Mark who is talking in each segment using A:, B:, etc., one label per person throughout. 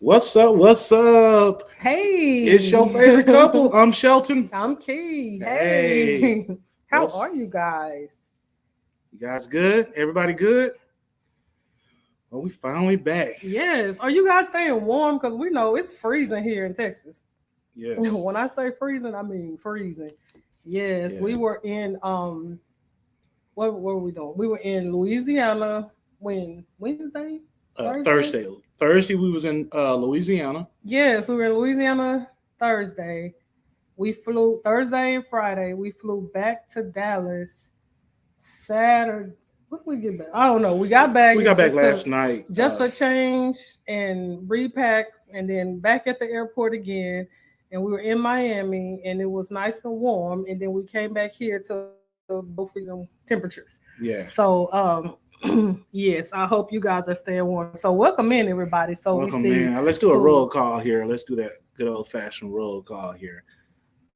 A: What's up? What's up?
B: Hey,
A: It's your favorite couple. I'm Shelton.
B: I'm Key.
A: Hey,
B: Hey, how
A: what's
B: are you guys?
A: you guys good? Everybody good? Well, we finally back.
B: Yes. Are you guys staying warm? Because we know it's freezing here in Texas.
A: Yes.
B: When I say freezing, I mean freezing. Yes,
A: Yeah.
B: we were in what were we doing? We were in Louisiana when Wednesday, Thursday.
A: Thursday. Thursday we was in Louisiana.
B: Yes, we were in Louisiana Thursday. We flew Thursday and Friday. We flew back to Dallas Saturday. What did we get back? I don't know. We got back.
A: We
B: and
A: got back
B: just
A: last
B: to,
A: night.
B: just to change and repack, and then back at the airport again. And we were in Miami, and it was nice and warm. And then we came back here to below freezing temperatures.
A: Yeah.
B: So, yes, I hope you guys are staying warm. So, welcome in, everybody. So
A: Welcome,
B: we see.
A: man. Let's do a roll call here. Let's do that good old fashioned roll call here.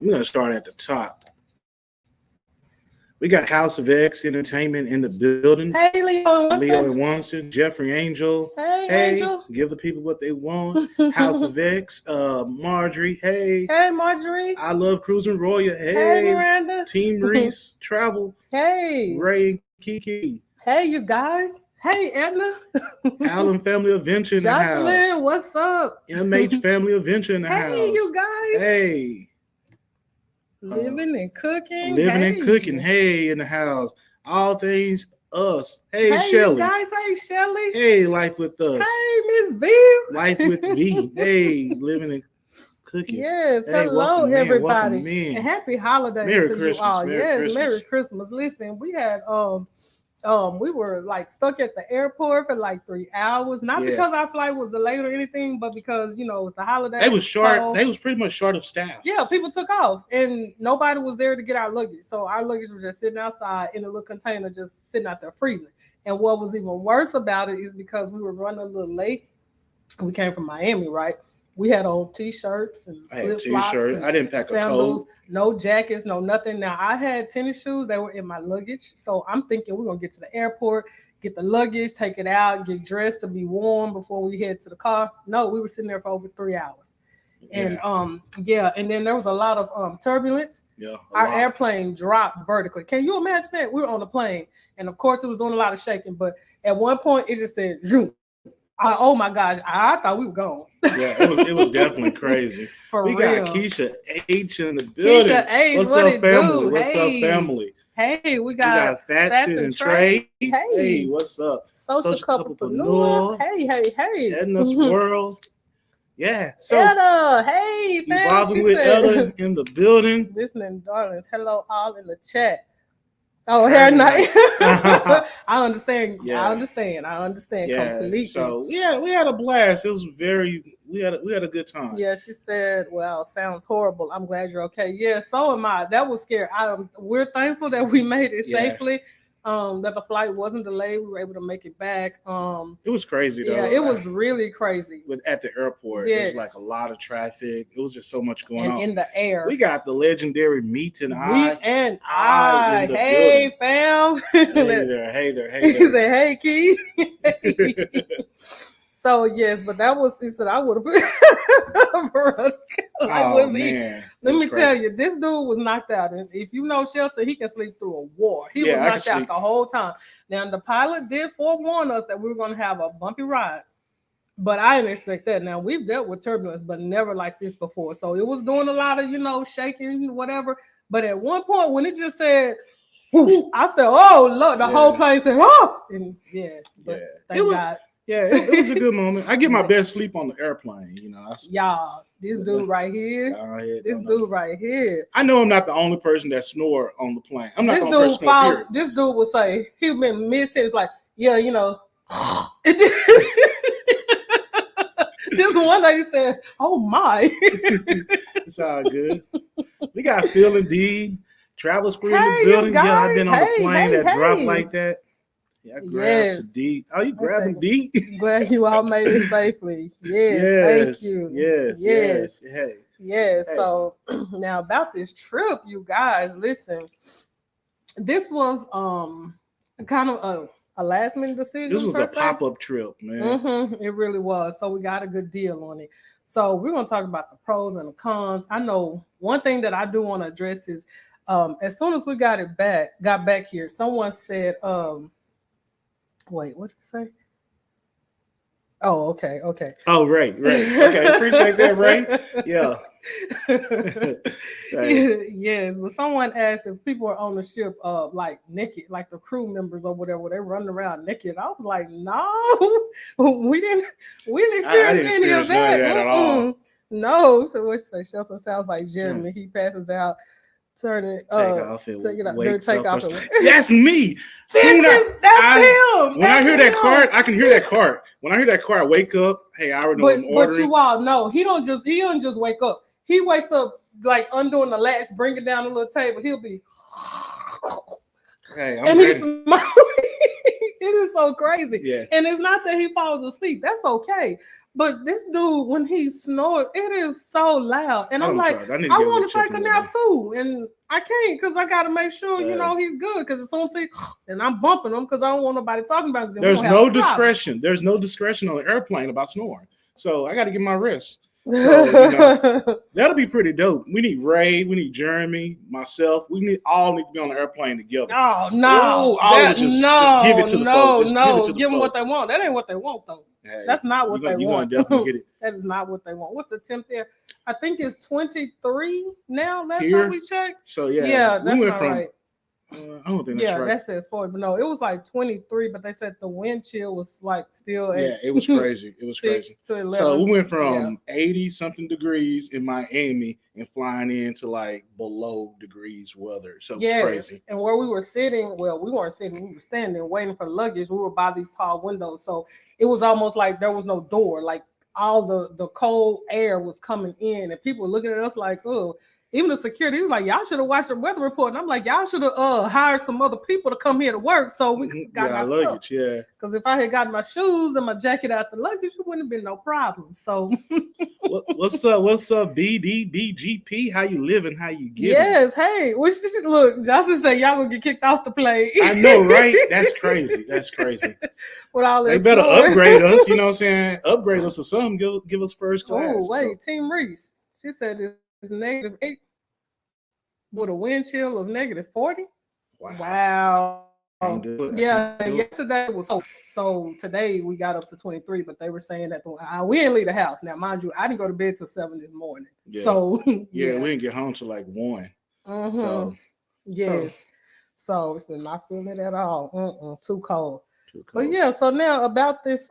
A: I'm gonna start at the top. We got House of X Entertainment in the building.
B: Hey, Leo.
A: Leo and Winston, Jeffrey Angel.
B: Hey, Angel.
A: Give the people what they want. House of X, Marjorie. Hey.
B: Hey, Marjorie.
A: I love Cruising Royal.
B: Hey, Miranda.
A: Team Reese, Travel.
B: Hey.
A: Ray and Kiki.
B: Hey, you guys. Hey, Edna.
A: Allen Family Adventure in the house.
B: Jocelyn, what's up?
A: MH Family Adventure in the house.
B: Hey, you guys.
A: Hey.
B: Living and cooking.
A: Living and cooking. Hey, in the house. All things us. Hey,
B: Hey,
A: Shelly.
B: you guys. Hey, Shelly.
A: Hey, Life with Us.
B: Hey, Miss V.
A: Life with V. Hey, living and cooking.
B: Yes,
A: Hey,
B: hello,
A: welcome in,
B: everybody.
A: welcome in.
B: And happy holidays
A: Merry
B: to
A: Christmas,
B: you all.
A: Merry
B: Yes,
A: Christmas.
B: Merry Christmas. Listen, we had we were like stuck at the airport for like 3 hours. Not because our flight was delayed or anything, but because it's the holidays.
A: They was short. They was pretty much short of staff.
B: Yeah, people took off and nobody was there to get our luggage. So our luggage was just sitting outside in a little container, just sitting out there freezing. And what was even worse about it is because we were running a little late. We came from Miami, right? We had on t-shirts and flip-flops.
A: I didn't pack
B: sandals,
A: a coat.
B: no jackets, no nothing. Now I had tennis shoes that were in my luggage. So I'm thinking we're gonna get to the airport, get the luggage, take it out, get dressed to be warm before we head to the car. No, we were sitting there for over 3 hours. And and then there was a lot of turbulence.
A: Yeah.
B: Our airplane dropped vertically. Can you imagine that? We were on the plane, and of course it was doing a lot of shaking, but at one point it just said zoom. Oh my gosh, I thought we were gone.
A: Yeah, it was definitely crazy. We
B: real.
A: got Keisha H in the building.
B: Keisha H,
A: what's
B: what
A: up,
B: it
A: family?
B: do?
A: What's
B: Hey.
A: up, family?
B: Hey, we got
A: Fats and Trey.
B: Hey,
A: what's up?
B: Social couplepreneur. Hey.
A: Edna's World. Yeah. So
B: Etta, hey, fam.
A: Evolving with Etta in the building.
B: Listening, darlings. Hello, all in the chat. Oh, hair night. I understand. Yeah. I understand completely.
A: So we had a blast. It was we had a good time.
B: Yeah, she said, well, sounds horrible. I'm glad you're okay. Yeah, so am I. That was scary. We're thankful that we made it safely. That the flight wasn't delayed. We were able to make it back.
A: It was crazy though.
B: Yeah, it was really crazy.
A: At the airport, there was like a lot of traffic. It was just so much going on
B: in the air.
A: We got the legendary Meat and I.
B: Hey, fam.
A: Hey there.
B: He said, "Hey, Key." So yes, but that was. He said, "I would have put."
A: Let me
B: tell you, this dude was knocked out, and if you know Shelter, he can sleep through a war. He was knocked out the whole time. Now the pilot did forewarn us that we were going to have a bumpy ride, but I didn't expect that. Now we've dealt with turbulence, but never like this before. So it was doing a lot of shaking, whatever. But at one point, when it just said, whoosh, I said, "Oh Lord!" The whole plane said, "Oh!" And thank God.
A: Yeah, it was a good moment. I get my best sleep on the airplane,
B: Y'all, this dude right here. Right here.
A: I know I'm not the only person that snore on the plane. I'm not the only person that snore.
B: This dude would say, he would been mid-sentence like, yeah, This one lady said, "Oh my."
A: It's all good. We got Phil and D. Travel Screen in the building.
B: Guys,
A: I've been on the plane that dropped like that. Yeah, I grabbed D. Oh, you grabbing D?
B: Glad you all made it safely. Yes, thank you.
A: Yes.
B: Hey. So now about this trip, you guys, listen. This was kind of a last minute decision.
A: This was a pop-up trip, man.
B: It really was. So we got a good deal on it. So we're gonna talk about the pros and the cons. I know one thing that I do want to address is as soon as we got back here, someone said, wait, what did he say? Oh, okay.
A: Oh, right. Okay, appreciate that, Ray. Yeah.
B: Yes, but someone asked if people are on the ship like naked, like the crew members or whatever, they're running around naked. I was like, no, we didn't experience any of that at all. No, so what you say? Shelton sounds like Jeremy. He passes out. Turn it take it off.
A: That's me.
B: That's him.
A: When I hear that cart, I can hear that cart. When I hear that cart, I wake up. Hey, I already know I'm ordering.
B: But you all know he don't just wake up. He wakes up like undoing the latch, bringing down the little table. He'll be
A: hey,
B: and he's smiling. It is so crazy.
A: Yeah.
B: And it's not that he falls asleep. That's okay. But this dude, when he snores, it is so loud. And I'm like, I want to take a nap too. And I can't because I got to make sure, he's good. Because as soon as and I'm bumping him because I don't want nobody talking about it.
A: There's no discretion. There's no discretion on the airplane about snoring. So I got to get my rest. So, that'll be pretty dope. We need Ray, we need Jeremy, myself. We all need to be on the airplane together.
B: Oh, no.
A: Just give it to the folks.
B: Give them what they want. That ain't what they want, though. Hey, that's not what they want.
A: Definitely get it.
B: That is not what they want. What's the temp there? I think it's 23 now. Last time we checked.
A: So
B: yeah, that's not right.
A: I don't think that's right.
B: That says 40, but no, it was like 23. But they said the wind chill was like still at
A: it was crazy. It was
B: 6
A: crazy.
B: to 11.
A: So we went from 80 something degrees in Miami and flying into like below degrees weather. So it's crazy.
B: And where we were sitting, well, we weren't sitting, we were standing waiting for luggage. We were by these tall windows, so it was almost like there was no door. Like all the cold air was coming in, and people were looking at us like, oh. Even the security, he was like, y'all should have watched the weather report. And I'm like, y'all should have hired some other people to come here to work so we got our luggage.
A: Yeah.
B: Because if I had gotten my shoes and my jacket out the luggage, it wouldn't have been no problem. So
A: what's up, BDBGP? How you living? How you getting?
B: Yes, hey. Look, Johnson said y'all gonna get kicked off the plane.
A: I know, right? That's crazy. That's crazy.
B: With all
A: they better upgrade us, you know what I'm saying? Upgrade us or something. Give us first class.
B: Oh, wait, Team Reese. She said it's -8 with a wind chill of -40. Wow. Yeah, yesterday was so today we got up to 23, but they were saying that we didn't leave the house. Now, mind you, I didn't go to bed till 7 this morning.
A: Yeah.
B: So
A: we didn't get home till like 1.
B: So yes. So it's not feeling it at all. Too cold. But yeah, so now about this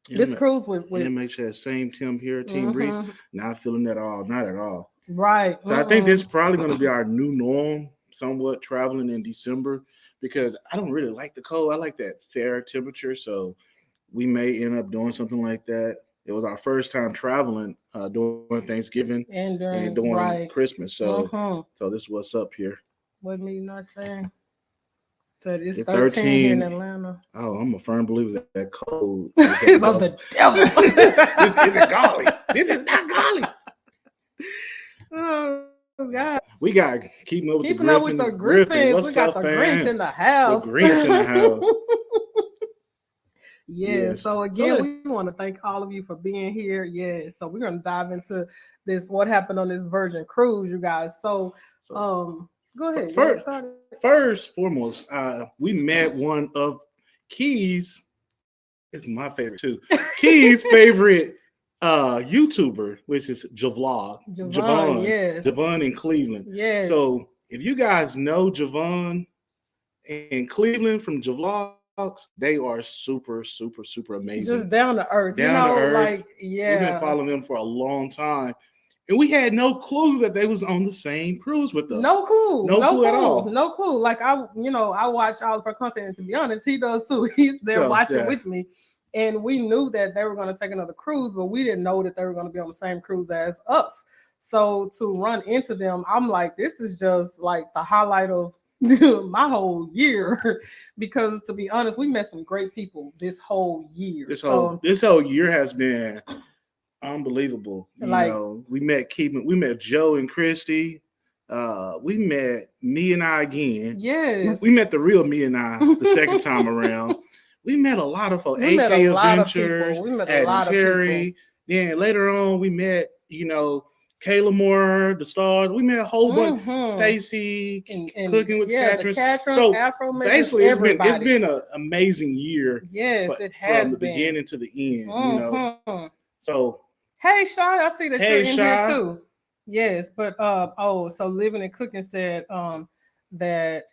B: this cruise with
A: MH, that same Tim here, Team Reese, not feeling that all, not at all.
B: Right.
A: So I think this is probably going to be our new norm, somewhat traveling in December, because I don't really like the cold. I like that fair temperature. So we may end up doing something like that. It was our first time traveling during Thanksgiving and during Christmas. So so this is what's up here.
B: What me not saying? So it's 13 here in Atlanta.
A: Oh, I'm a firm believer that cold
B: is of the devil.
A: This isn't golly. This is not golly.
B: Oh God.
A: We got keeping up with the
B: Griffins. We got the Grinch in the house.
A: The Grinch in the house.
B: Yes. So again, we want to thank all of you for being here. Yes. So we're gonna dive into this. What happened on this Virgin cruise, you guys? So go ahead.
A: First, foremost, we met one of Key's. It's my favorite too. Key's favorite YouTuber, which is Javon.
B: Yes.
A: Javon in Cleveland.
B: Yes.
A: So if you guys know Javon in Cleveland from Javlogs, they are super, super, super amazing.
B: Just down to earth.
A: We've been following them for a long time. And we had no clue that they was on the same cruise with us.
B: No clue.
A: No clue at all.
B: No clue. Like I watch all of her content, and to be honest, he does too. He's there watching with me. And we knew that they were going to take another cruise, but we didn't know that they were going to be on the same cruise as us. So to run into them, I'm like, this is just like the highlight of my whole year. Because to be honest, we met some great people this whole year.
A: This whole year has been unbelievable. We met Joe and Christy. We met me and I again.
B: Yes.
A: We met the real me and I the second time around. We met a lot of folks.
B: We
A: AK
B: met a lot
A: Adventures.
B: of people. We met a
A: Adam
B: lot
A: Terry.
B: of people.
A: Then later on, we met, Kayla Moore, the stars. We met a whole bunch. Stacy,
B: and
A: cooking with
B: the
A: Catherine. So
B: Afro
A: basically, it's been an amazing year.
B: Yes, it has
A: from the
B: been.
A: beginning to the end. So
B: hey, Sean, I see that you're in
A: Sean.
B: here too. Yes, but so Living and Cooking said that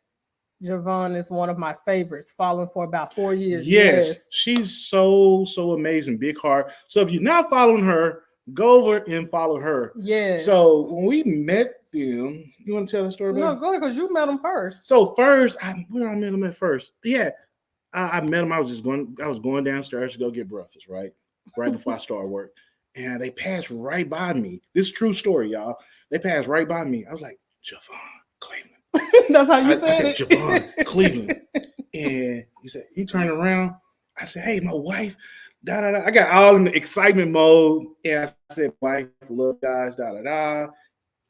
B: Javon is one of my favorites, following for about 4 years.
A: Yes, she's so amazing, big heart. So if you're not following her, go over and follow her.
B: Yes.
A: So when we met them, you want to tell the story?
B: No, go ahead, because you met them first.
A: So first, where I met them at first? Yeah, I met them. I was going downstairs to go get breakfast, right before I started work, and they passed right by me. This is true story, y'all. They passed right by me. I was like, Javon, Cleveland.
B: That's how you said it.
A: I said, Javon, Cleveland. And he turned around. I said, hey, my wife, da da da. I got all in the excitement mode. And I said, wife, love guys, da da da. I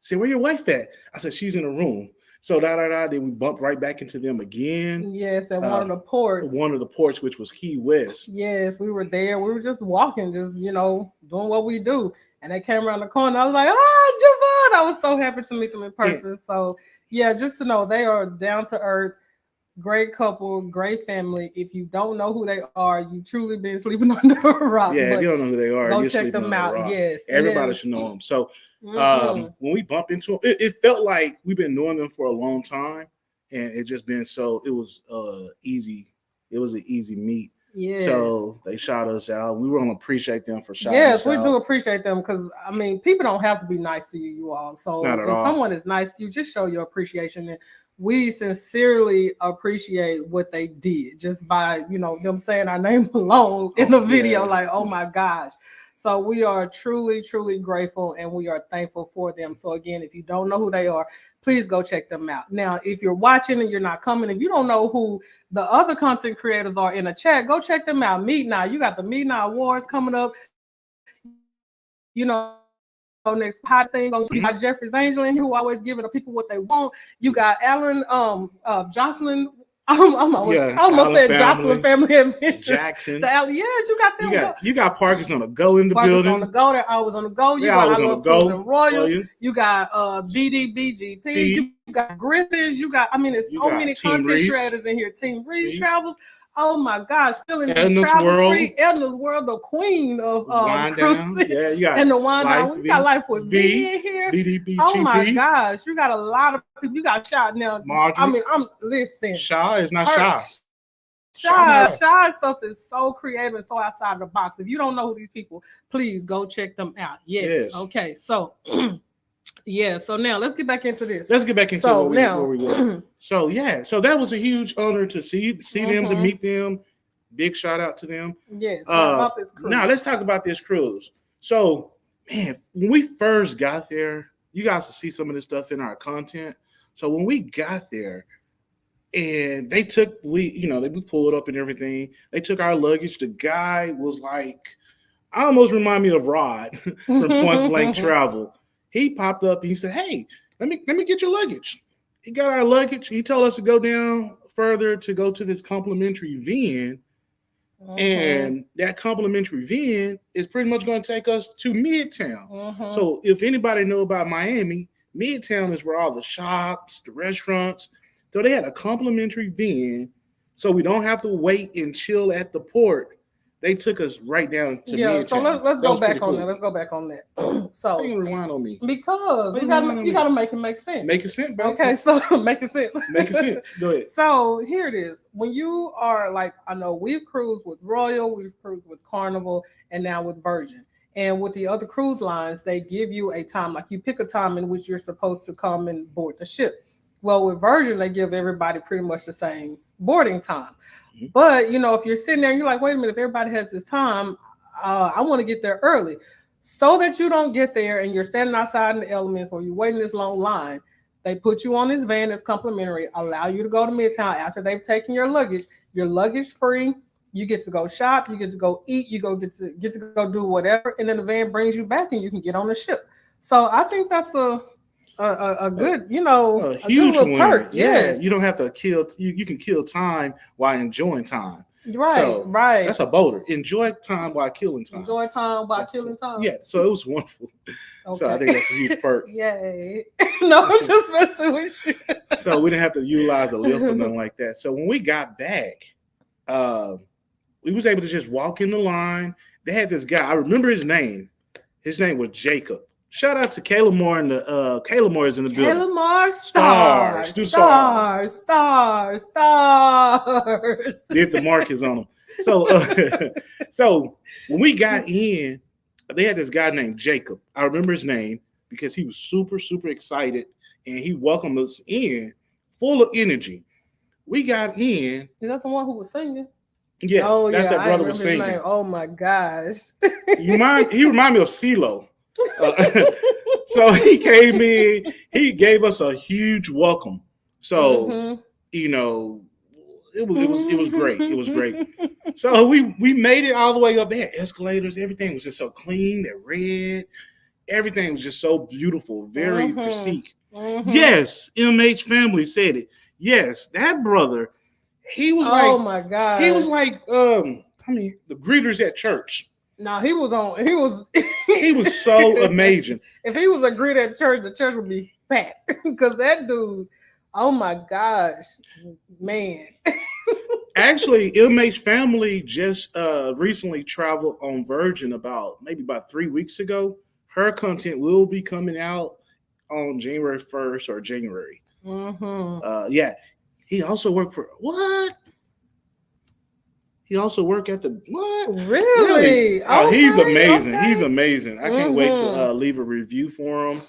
A: said, where your wife at? I said, she's in the room. So da da da. Then we bumped right back into them again.
B: Yes, at one of the ports.
A: One of the ports, which was Key West.
B: Yes, we were there. We were just walking, just doing what we do. And they came around the corner. I was like, Javon. I was so happy to meet them in person. Yeah. So yeah, just to know they are down to earth, great couple, great family. If you don't know who they are, you truly been sleeping under a rock.
A: Yeah, if you don't know who they are,
B: go check them out. Yes,
A: everybody should know them. So when we bump into them, it felt like we've been knowing them for a long time, and it just been it was easy. It was an easy meet. Yes. So they shout us out. We want to appreciate them for shouting us out.
B: Yes, we do appreciate them because, people don't have to be nice to you all. So if someone is nice to you, just show your appreciation. And we sincerely appreciate what they did just by, them saying our name alone in the video. Like, oh my gosh. So we are truly, truly grateful and we are thankful for them. So again, if you don't know who they are, please go check them out. Now, if you're watching and you're not coming, if you don't know who the other content creators are in the chat, go check them out. Meet Now. You got the Meet Now Awards coming up. Next hot thing on, you got Jeffrey's Angel in here who always giving the people what they want. You got Alan, Jocelyn. I almost said Jocelyn Family Adventure.
A: Jackson.
B: Yes, you got them.
A: You got Parkers on the go in the building.
B: On the go. They're always on the go. You got I Love Cruise and Royal. You got BDBGP. You got Griffins. You got, it's so many content creators in here. Team Reese Travels. Oh my gosh, feeling
A: Edna's World.
B: Edna's World, the queen of
A: Wind Down. Yeah, you got
B: and the Wind Down. We got Life with V in here.
A: BDBGP.
B: Oh my gosh, you got a lot of people. You got Shaw now.
A: Marjorie.
B: I'm listening.
A: Shaw is not Shaw.
B: Shaw stuff is so creative and so outside of the box. If you don't know who these people, please go check them out. Yes. Okay, so yeah, so now let's get back into this.
A: Let's get back into where we go. So that was a huge honor to see them, to meet them. Big shout out to them.
B: Yes. About this cruise.
A: Now let's talk about this cruise. So, man, when we first got there, you guys will see some of this stuff in our content. So when we got there, and we pulled up and everything. They took our luggage. The guy was like, I almost remind me of Rod from Point Blank Travel. He popped up and he said, hey, let me get your luggage. He got our luggage. He told us to go down further to go to this complimentary van. And that complimentary van is pretty much going to take us to Midtown. So if anybody know about Miami, Midtown is where all the shops, the restaurants. So they had a complimentary van so we don't have to wait and chill at the port. They took us right down to Midtown.
B: So let's go back on that. Let's go back on that. So
A: you rewind on me
B: because you gotta make it make sense.
A: Make it sense, bro.
B: Okay, so make it sense.
A: Make it sense. Go ahead.
B: So here it is. When you are like, I know we've cruised with Royal, we've cruised with Carnival, and now with Virgin. And with the other cruise lines, they give you a time, like you pick a time in which you're supposed to come and board the ship. Well, with Virgin, they give everybody pretty much the same boarding time. But, if you're sitting there and you're like, wait a minute, if everybody has this time, I want to get there early. So that you don't get there and you're standing outside in the elements or you're waiting this long line, they put you on this van that's complimentary, allow you to go to Midtown after they've taken your luggage free. You get to go shop, you get to go eat, you get to go do whatever, and then the van brings you back and you can get on the ship. So I think that's a a good, you know,
A: a
B: a
A: huge
B: good
A: win.
B: perk.
A: Yeah,
B: Yes.
A: you don't have to kill. You can kill time while enjoying time.
B: Right,
A: So
B: right.
A: that's a boulder. Enjoy time while killing time.
B: Enjoy time while killing time.
A: Yeah, so it was wonderful. Okay. So I think that's a huge perk.
B: Yay. No, I'm just messing with you.
A: So we didn't have to utilize the lift or nothing like that. So when we got back, we was able to just walk in the line. They had this guy. I remember his name. His name was Jacob. Shout out to Kayla Moore and Kayla Moore is in the building.
B: Kayla Moore, stars.
A: Did the markers on them. So, so when we got in, they had this guy named Jacob. I remember his name because he was super, super excited and he welcomed us in full of energy. We got in.
B: Is that the one who was singing?
A: Yes, that's that brother was singing.
B: Oh my gosh.
A: He reminded me of CeeLo. So he came in, he gave us a huge welcome. So you know, it was great. It was great. So we made it all the way up. They had escalators. Everything was just so clean. They're red. Everything was just so beautiful. Very prestige. Yes, MH family said it. Yes, that brother. He was like,
B: oh my god.
A: He was like, the greeters at church.
B: No, he was
A: he was so amazing.
B: If he was a greeter at church, the church would be fat. Because that dude, oh my gosh, man.
A: Actually, MH family just recently traveled on Virgin about 3 weeks ago. Her content will be coming out on January 1st or January. Yeah. He also worked for what? He also worked at the what?
B: Really?
A: Oh, he's amazing. Okay. He's amazing. I can't wait to leave a review for him.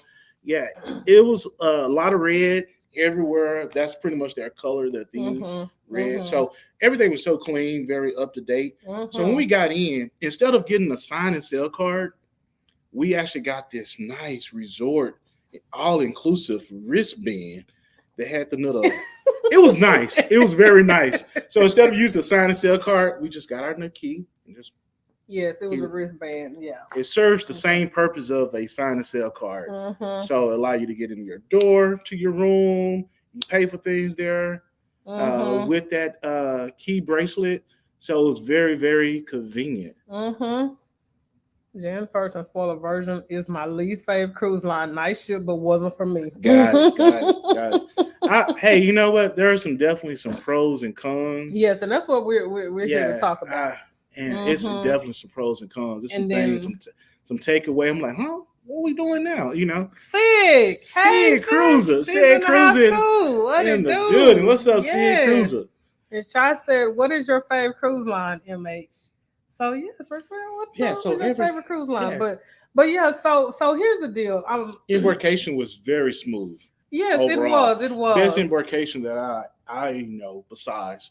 A: Yeah, it was a lot of red everywhere. That's pretty much their color, their theme, red. So everything was so clean, very up to date. So when we got in, instead of getting a sign and sell card, we actually got this nice resort, all-inclusive wristband that had the little. It was nice. It was very nice. So instead of using the sign and sell card, we just got our key and just.
B: Yes, it was a wristband. Yeah.
A: It serves the same purpose of a sign and sell card. So it allows you to get in your door to your room. You pay for things there with that key bracelet. So it was very, very convenient.
B: Jan First and Spoiler Version is my least favorite cruise line. Nice ship, but wasn't for me.
A: Got it. Hey, you know what? There are definitely some pros and cons.
B: Yes, and that's what we're here to talk about.
A: And it's definitely some pros and cons. There's some things, some takeaway. I'm like, huh? What are we doing now? You know,
B: Sid
A: Cruiser, Sid Cruiser in the building. What's up, Sid Cruiser?
B: And Shy said, "What is your favorite cruise line, MH?" So yes, what's your favorite cruise line? Yeah. But yeah, so here's the deal.
A: Embarkation was very smooth.
B: Yes, overall. It was.
A: Best embarkation that I know besides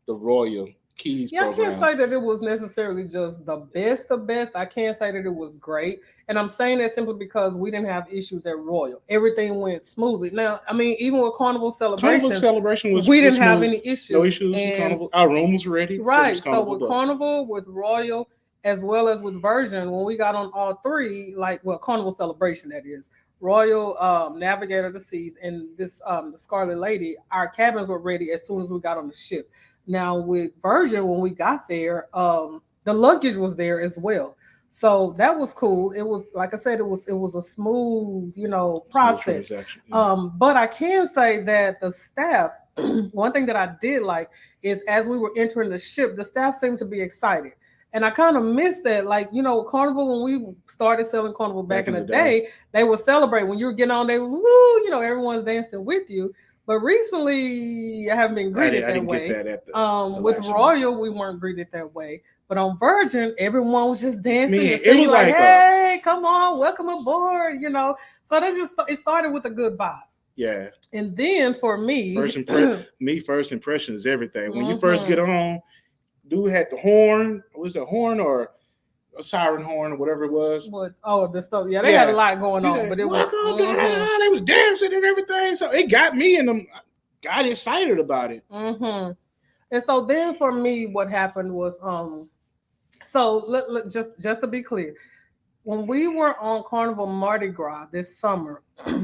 A: the Royal Keys program.
B: I can't say that it was necessarily just the best. I can't say that it was great. And I'm saying that simply because we didn't have issues at Royal. Everything went smoothly. Now, I mean, even with Carnival Celebration
A: was
B: we didn't have any issues.
A: No issues with Carnival. Our room was ready.
B: Right. So with Carnival, with Royal, as well as with Virgin, when we got on all three, Carnival Celebration, that is, Royal, Navigator of the Seas, and this the Scarlet Lady, our cabins were ready as soon as we got on the ship. Now with Virgin, when we got there, the luggage was there as well. So that was cool. It was, like I said, it was a smooth, process. But I can say that the staff, one thing that I did like is as we were entering the ship, the staff seemed to be excited. And I kind of missed that. Carnival, when we started selling Carnival back in the day, they would celebrate. When you were getting on, they woo, everyone's dancing with you. But recently, I haven't been greeted that way. Get that at with Royal, we weren't greeted that way. But on Virgin, everyone was just dancing. It was like, hey, come on, welcome aboard, So it started with a good vibe. Yeah. And then for me,
A: first impression is everything. When you first get on, dude had the horn. Was it a horn or a siren horn or whatever it was?
B: The stuff. Yeah, they had a lot going on. But it was
A: they was dancing and everything. So it got me and them got excited about it.
B: And so then for me, what happened was, so just to be clear, When we were on Carnival Mardi Gras this summer,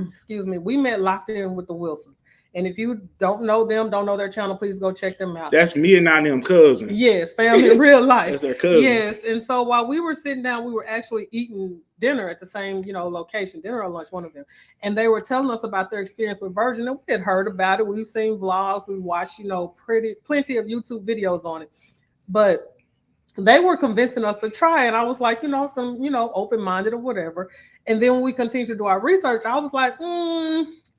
B: excuse me, we met locked in with the Wilsons. And if you don't know them, don't know their channel, please go check them out.
A: That's me and not them cousins.
B: Yes, family in real life.
A: That's their cousins.
B: Yes, and so while we were sitting down, we were actually eating dinner at the same, location, dinner or lunch, one of them. And they were telling us about their experience with Virgin, and we had heard about it. We've seen vlogs, we watched, plenty of YouTube videos on it. But they were convincing us to try, and I was like, I was gonna, open-minded or whatever. And then when we continued to do our research, I was like,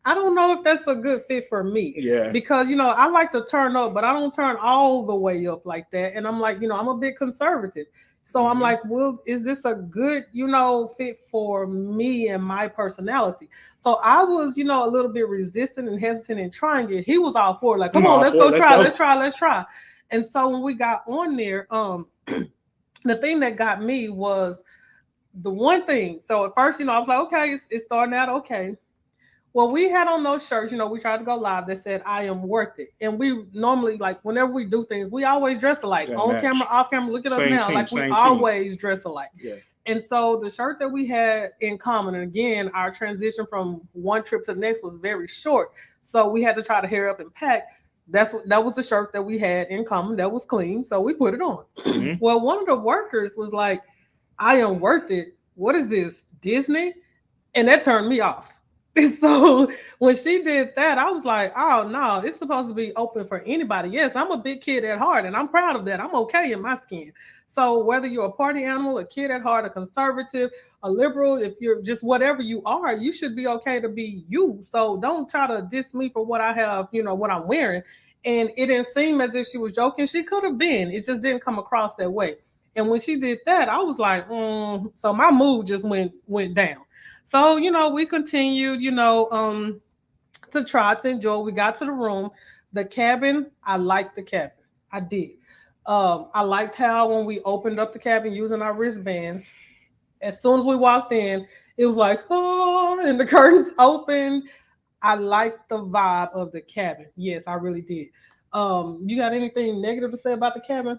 B: I don't know if that's a good fit for me.
A: Yeah.
B: Because, I like to turn up, but I don't turn all the way up like that. And I'm like, I'm a bit conservative. So I'm like, well, is this a good, fit for me and my personality? So I was, a little bit resistant and hesitant in trying it. He was all for it, like, come on, let's go try, let's try. And so when we got on there, the thing that got me was the one thing. So at first, I was like, okay, it's starting out okay. Well, we had on those shirts, we tried to go live that said, I am worth it. And we normally, like, whenever we do things, we always dress alike. On camera, off camera, look at us now. Like, we always dress alike.
A: Yeah.
B: And so the shirt that we had in common, and again, our transition from one trip to the next was very short. So we had to try to hurry up and pack. That was the shirt that we had in common that was clean. So we put it on. Mm-hmm. Well, one of the workers was like, I am worth it. What is this, Disney? And that turned me off. So when she did that, I was like, oh no, it's supposed to be open for anybody. Yes, I'm a big kid at heart, and I'm proud of that. I'm okay in my skin. So whether you're a party animal, a kid at heart, a conservative, a liberal, if you're just whatever you are, you should be okay to be you. So don't try to diss me for what I have, what I'm wearing. And it didn't seem as if she was joking. She could have been. It just didn't come across that way. And when she did that, I was like, so my mood just went down. So, we continued, to try to enjoy. We got to the room. The cabin, I liked the cabin. I did. I liked how when we opened up the cabin using our wristbands, as soon as we walked in, it was like, oh, and the curtains opened. I liked the vibe of the cabin. Yes, I really did. You got anything negative to say about the cabin?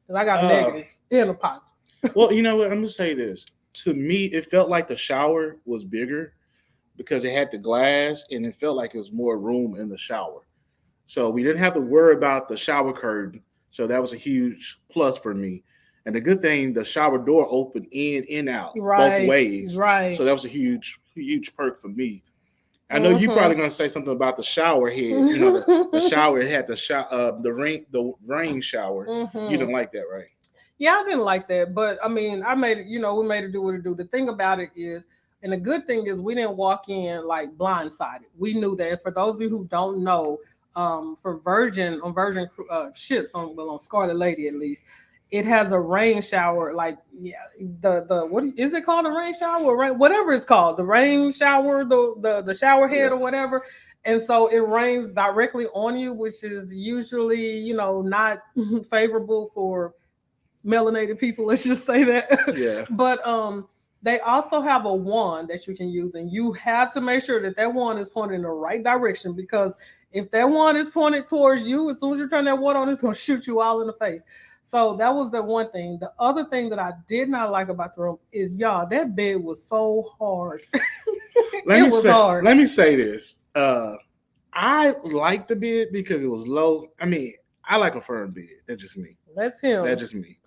B: Because I got negative and a positive.
A: Well, you know what? I'm going to say this. To me, it felt like the shower was bigger because it had the glass, and it felt like it was more room in the shower. So we didn't have to worry about the shower curtain. So that was a huge plus for me. And the good thing, the shower door opened in and out both ways.
B: Right.
A: So that was a huge perk for me. I know you're probably going to say something about the shower head. The shower had the rain shower. You didn't like that, right?
B: Yeah, I didn't like that, but I mean, I made it, we made it do what it do. The thing about it is, and the good thing is we didn't walk in like blindsided. We knew that. For those of you who don't know, for Virgin ships on Scarlet Lady at least, it has a rain shower. Like the what is it called? A rain shower, or whatever it's called, the rain shower, the shower head or whatever. And so it rains directly on you, which is usually not favorable for melanated people, let's just say that.
A: Yeah.
B: But they also have a wand that you can use, and you have to make sure that wand is pointed in the right direction, because if that wand is pointed towards you, as soon as you turn that wand on, it's going to shoot you all in the face. So that was the one thing. The other thing that I did not like about the room is, y'all, that bed was so hard. Hard.
A: Let me say this. I liked the bed because it was low. I mean, I like a firm bed. That's just me.
B: That's him.
A: That's just me.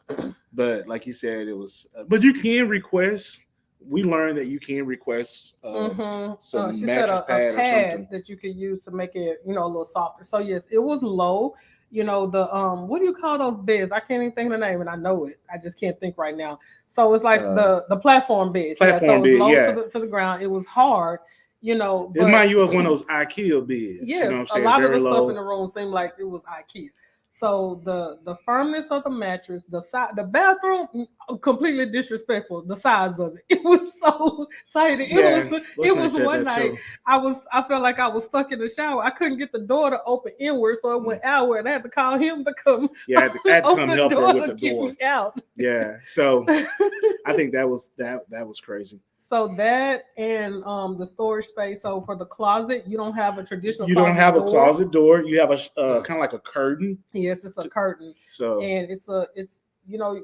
A: But like you said, it was. But you can request. We learned that you can request some
B: she
A: mattress
B: said a
A: pad or something
B: that you could use to make it, a little softer. So yes, it was low. The what do you call those beds? I can't even think of the name, and I know it. I just can't think right now. So it's like the platform beds. So it was low to the ground. It was hard. But
A: it remind you of one of those IKEA beds.
B: Yes, a lot of the stuff in the room seemed like it was IKEA. So the firmness of the mattress, the bathroom, completely disrespectful. The size of it was so tight. It was one night too. I felt like I was stuck in the shower. I couldn't get the door to open inward, so it went outward, and I had to call him to come.
A: Yeah, I had to come help her with the
B: door. Keep me out.
A: Yeah, so I think that was crazy.
B: So that and the storage space. So for the closet, you don't have a traditional.
A: You don't have a closet door. You have a kind of like a curtain.
B: Yes, it's a curtain.
A: So
B: and it's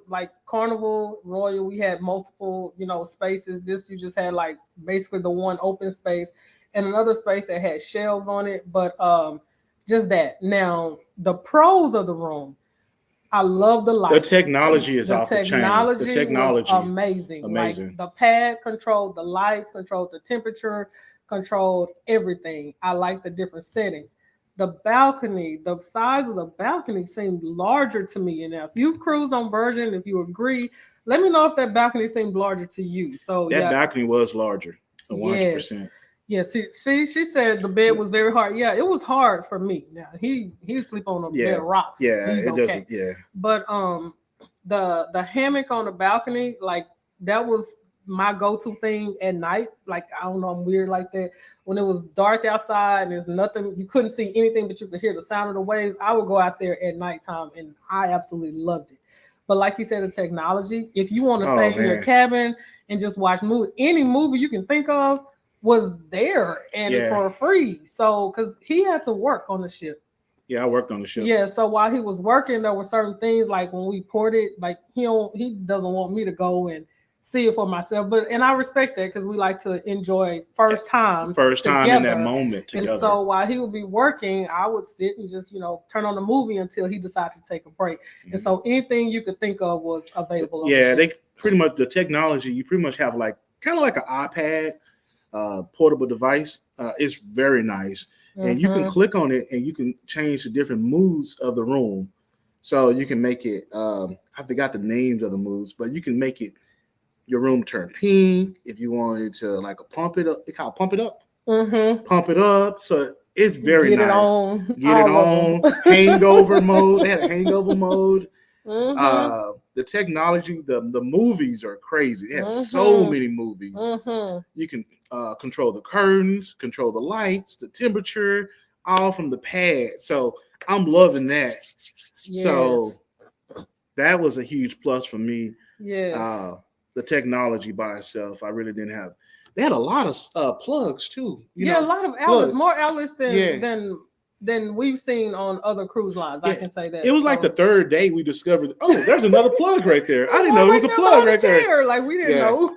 B: like Carnival Royal, we had multiple, spaces. This you just had like basically the one open space and another space that had shelves on it. But just that. Now the pros of the room, I love the light.
A: The technology is
B: The
A: off the chain. The technology
B: was amazing. Like the pad controlled the lights, controlled the temperature, controlled everything. I like the different settings. The balcony, the size of the balcony seemed larger to me. And if you've cruised on Virgin, if you agree, let me know if that balcony seemed larger to you. So
A: that balcony was larger, 100%.
B: Yes, she said the bed was very hard. Yeah, it was hard for me. Now he sleep on a bed of rocks.
A: Yeah,
B: he's okay. Doesn't.
A: Yeah,
B: but the hammock on the balcony, like that was my go-to thing at night. Like I don't know, I'm weird like that. When it was dark outside and there's nothing, you couldn't see anything, but you could hear the sound of the waves. I would go out there at nighttime, and I absolutely loved it. But like you said, the technology. If you want to stay in your cabin and just watch any movie you can think of, was there and for free. So because he had to work on the ship.
A: Yeah, I worked on the ship.
B: Yeah, so while he was working, there were certain things like when we ported, like he doesn't want me to go and see it for myself. And I respect that because we like to enjoy first time
A: in that moment together.
B: And so while he would be working, I would sit and just turn on the movie until he decided to take a break. Mm-hmm. And so anything you could think of was available.
A: Yeah, they pretty much the technology. You pretty much have like kind of like an iPad. Portable device. It's very nice. And you can click on it and you can change the different moods of the room. So you can make it, I forgot the names of the moods, but you can make it your room turn pink if you wanted to like pump it up. It's called pump it up. Mm-hmm. Pump it up. So it's very nice. Get it on. Hangover mode. They had a hangover mode. Mm-hmm. The technology, the movies are crazy. It has so many movies. Mm-hmm. You can control the curtains, control the lights, the temperature, all from the pad. So I'm loving that. Yes. So that was a huge plus for me.
B: Yes.
A: The technology by itself, I really didn't have. They had a lot of plugs too.
B: A lot of outlets, more outlets than we've seen on other cruise lines. I can say that.
A: It was like the third day we discovered, there's another plug right there. I didn't know it was a plug right there.
B: Like we didn't know.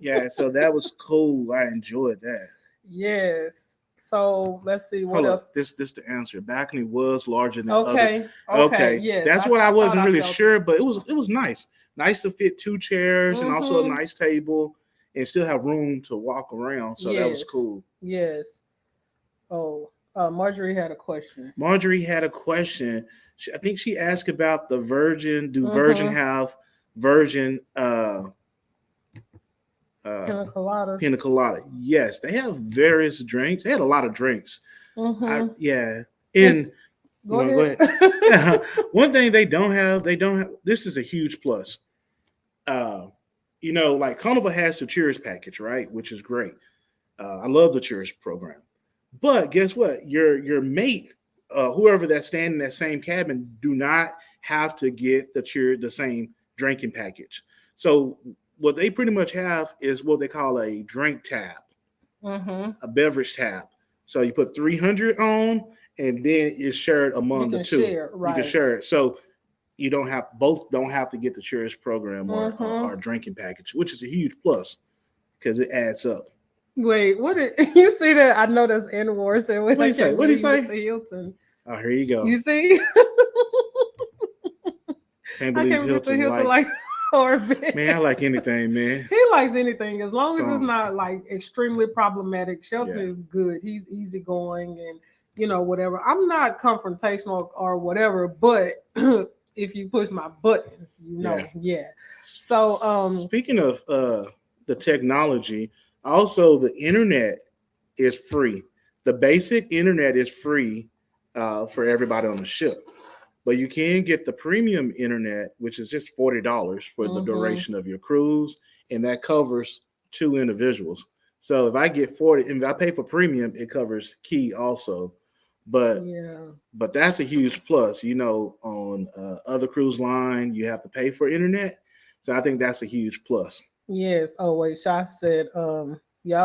A: Yeah, so that was cool. I enjoyed that.
B: Yes. So let's see what else.
A: This the answer. Balcony was larger than
B: Okay. Yes.
A: That's what I wasn't really sure, but it was nice. Nice to fit 2 chairs and also a nice table and still have room to walk around. So that was cool.
B: Yes. Oh. Marjorie had a question.
A: I think she asked about the Virgin. Do Virgin have Virgin
B: Pina colada?
A: Pina colada. Yes, they have various drinks. They had a lot of drinks. Mm-hmm. And go ahead. One thing they don't have. This is a huge plus. Like Carnival has the tourist package, right? Which is great. I love the tourist program. But guess what? Your mate, whoever that's staying in that same cabin, do not have to get the same drinking package. So what they pretty much have is what they call a drink tab, a beverage tab. So you put 300 on, and then it's shared among the two. You can share it. So you don't have to get the tourist program or drinking package, which is a huge plus because it adds up.
B: Wait, what did you see that? I know that's N Ward said.
A: What did he say? What did he say?
B: Hilton.
A: Oh, here you go.
B: You see?
A: Can't believe Hilton
B: like orbit.
A: Man, I like anything, man.
B: He likes anything as long as it's not like extremely problematic. Shelton is good. He's easygoing and whatever. I'm not confrontational or whatever, but if you push my buttons, So
A: speaking of the technology. Also, the internet is free. The basic internet is free for everybody on the ship. But you can get the premium internet, which is just $40 for the duration of your cruise. And that covers 2 individuals. So if I get 40, if I pay for premium, it covers Key also. But that's a huge plus. On other cruise line, you have to pay for internet. So I think that's a huge plus.
B: Yes. Oh wait, Shah said, I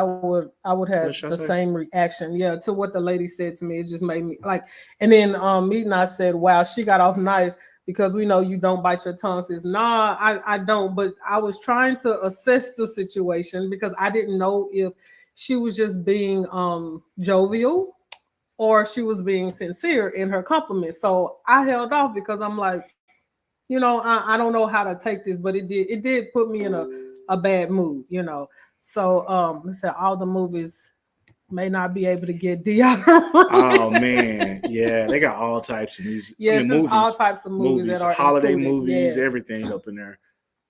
B: would have the same reaction. Yeah, to what the lady said to me. It just made me like, and then Meetna said, wow, she got off nice. because we know you don't bite your tongue. Says, nah, I don't. But I was trying to assess the situation because I didn't know if she was just being jovial or she was being sincere in her compliments. So I held off because I'm like, I don't know how to take this, but it did put me in a bad mood, So let's say all the movies may not be able to get deodorant.
A: Oh man, yeah, they got all types of music.
B: Yes,
A: I mean,
B: there's all
A: movies,
B: types of movies that are
A: holiday
B: included.
A: movies,
B: Yes,
A: everything up in there.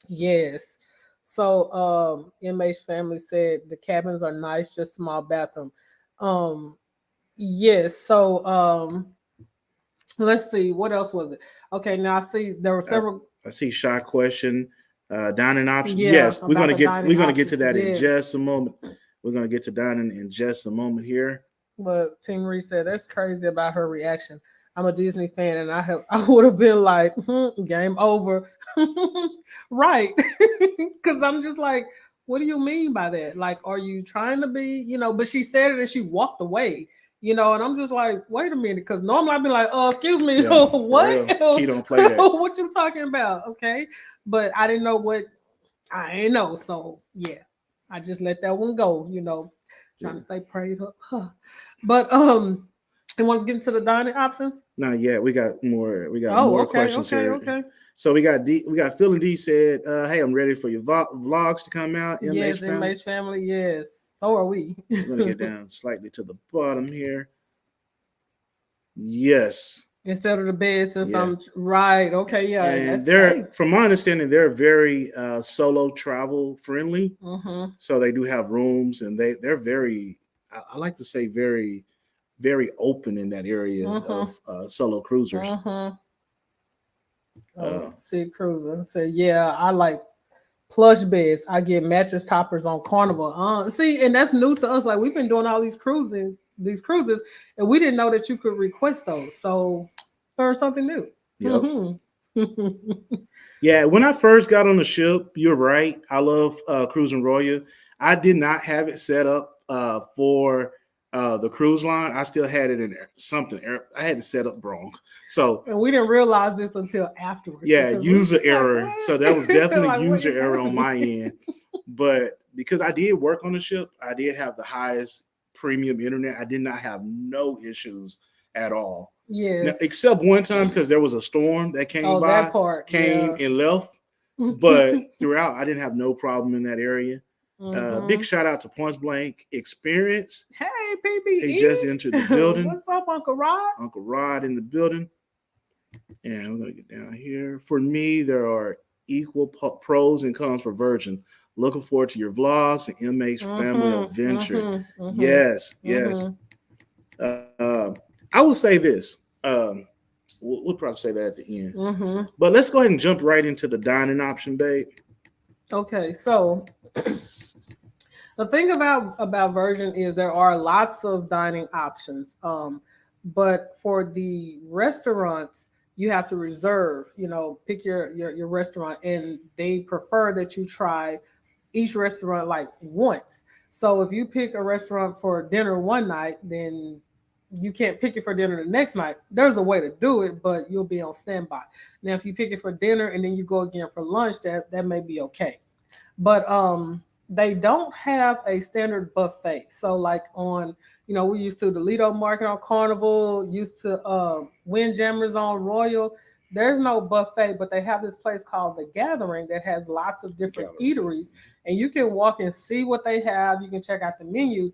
B: yes. So MH family said the cabins are nice, just small bathroom. Um, yes. So let's see, what else was it? Okay, now I see there were
A: I,
B: several.
A: I see shot question, dining options.
B: Yeah,
A: Yes,
B: about the dining
A: we're gonna get to
B: options.
A: that in
B: Yes.
A: just a moment. We're gonna get to dining in just a moment here.
B: But Team Reed said that's crazy about her reaction. I'm a Disney fan, and I would have been like, game over, right? Because I'm just like, what do you mean by that? Like, are you trying to be, But she said it and she walked away, and I'm just like, wait a minute, because normally I'd be like, oh, excuse me,
A: Yeah,
B: what?
A: Key don't play that.
B: What you talking about? Okay, but I didn't know what I didn't know, so yeah, I just let that one go, trying to stay prayed up. Huh. But you want to get into the dining options?
A: Not yet. We got more. We got
B: Oh,
A: more
B: okay,
A: questions
B: okay,
A: here.
B: okay.
A: So we got D. We got Phil and D said, "Hey, I'm ready for your vlogs to come out."
B: Yes,
A: MH family.
B: MH family. Yes, so are we.
A: We're gonna get down slightly to the bottom here. Yes.
B: Instead of the bed, since
A: Yeah.
B: I'm right. Okay, yeah,
A: And
B: that's
A: they're, from my understanding, they're very solo travel friendly.
B: Mm-hmm.
A: So they do have rooms, and they're very, I like to say, very, very open in that area of solo cruisers.
B: Oh, Sid Cruiser said, "Yeah, I like plush beds. I get mattress toppers on Carnival. See, and that's new to us. Like we've been doing all these cruises, and we didn't know that you could request those. So learn something new."
A: Yep. Yeah, when I first got on the ship, you're right. I love Cruising Royal. I did not have it set up for the cruise line. I still had it in something. I had it set up wrong. So,
B: and we didn't realize this until afterwards.
A: Yeah, user error.
B: Like,
A: so that was definitely
B: like,
A: user error on my end. But because I did work on the ship, I did have the highest premium internet. I did not have no issues at all.
B: Yes.
A: Now, except one time because there was a storm that came by,
B: that part
A: and left. But throughout, I didn't have no problem in that area. Big shout out to Point Blank Experience.
B: Hey, PBE.
A: He just entered the building.
B: What's up, Uncle Rod?
A: Uncle Rod in the building. And we're going to get down here. For me, there are equal pros and cons for Virgin. Looking forward to your vlogs and MH family adventure. Yes. I will say this. We'll probably say that at the end. But let's go ahead and jump right into the dining option, babe.
B: Okay, so the thing about Virgin is there are lots of dining options. But for the restaurants, you have to reserve, pick your restaurant, and they prefer that you try each restaurant like once. So if you pick a restaurant for dinner one night, then you can't pick it for dinner the next night. There's a way to do it, but you'll be on standby. Now, if you pick it for dinner and then you go again for lunch, that may be okay. But they don't have a standard buffet. So like on, we used to the Lido Market on Carnival, used to Windjammers on Royal. There's no buffet, but they have this place called The Gathering that has lots of different eateries, and you can walk and see what they have. You can check out the menus,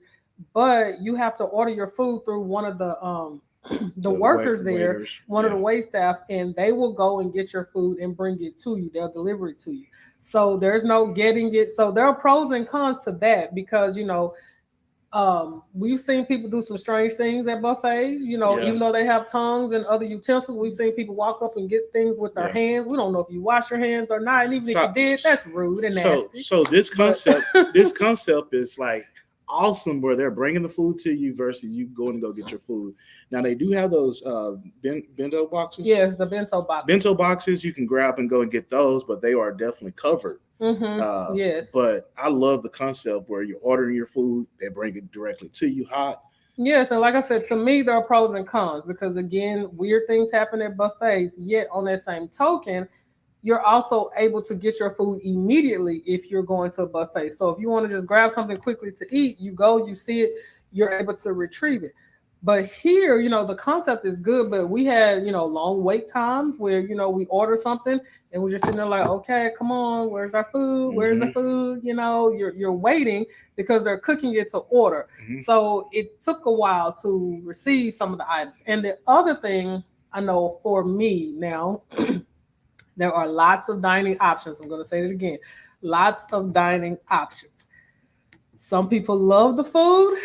B: but you have to order your food through one of the workers there, one of the wait staff, and they will go and get your food and bring it to you. They'll deliver it to you. So there's no getting it. So there are pros and cons to that because, we've seen people do some strange things at buffets, even though they have tongues and other utensils. We've seen people walk up and get things with their hands. We don't know if you wash your hands or not. And even if you did, that's rude and nasty.
A: So this concept, is like awesome where they're bringing the food to you versus you going to go get your food. Now they do have those bento boxes.
B: Yes, the bento boxes.
A: Bento boxes you can grab and go and get those, but they are definitely covered.
B: Yes.
A: But I love the concept where you're ordering your food, they bring it directly to you hot.
B: Yes, and like I said, to me, there are pros and cons because again, weird things happen at buffets. Yet, on that same token, you're also able to get your food immediately if you're going to a buffet. So if you want to just grab something quickly to eat, you go, you see it, you're able to retrieve it. But here, the concept is good, but we had, long wait times where, we order something and we're just sitting there like, okay, come on, where's our food? Where's the
A: Mm-hmm.
B: food? You're waiting because they're cooking it to order.
A: Mm-hmm.
B: So it took a while to receive some of the items. And the other thing I know for me now, there are lots of dining options. I'm going to say it again. Lots of dining options. Some people love the food.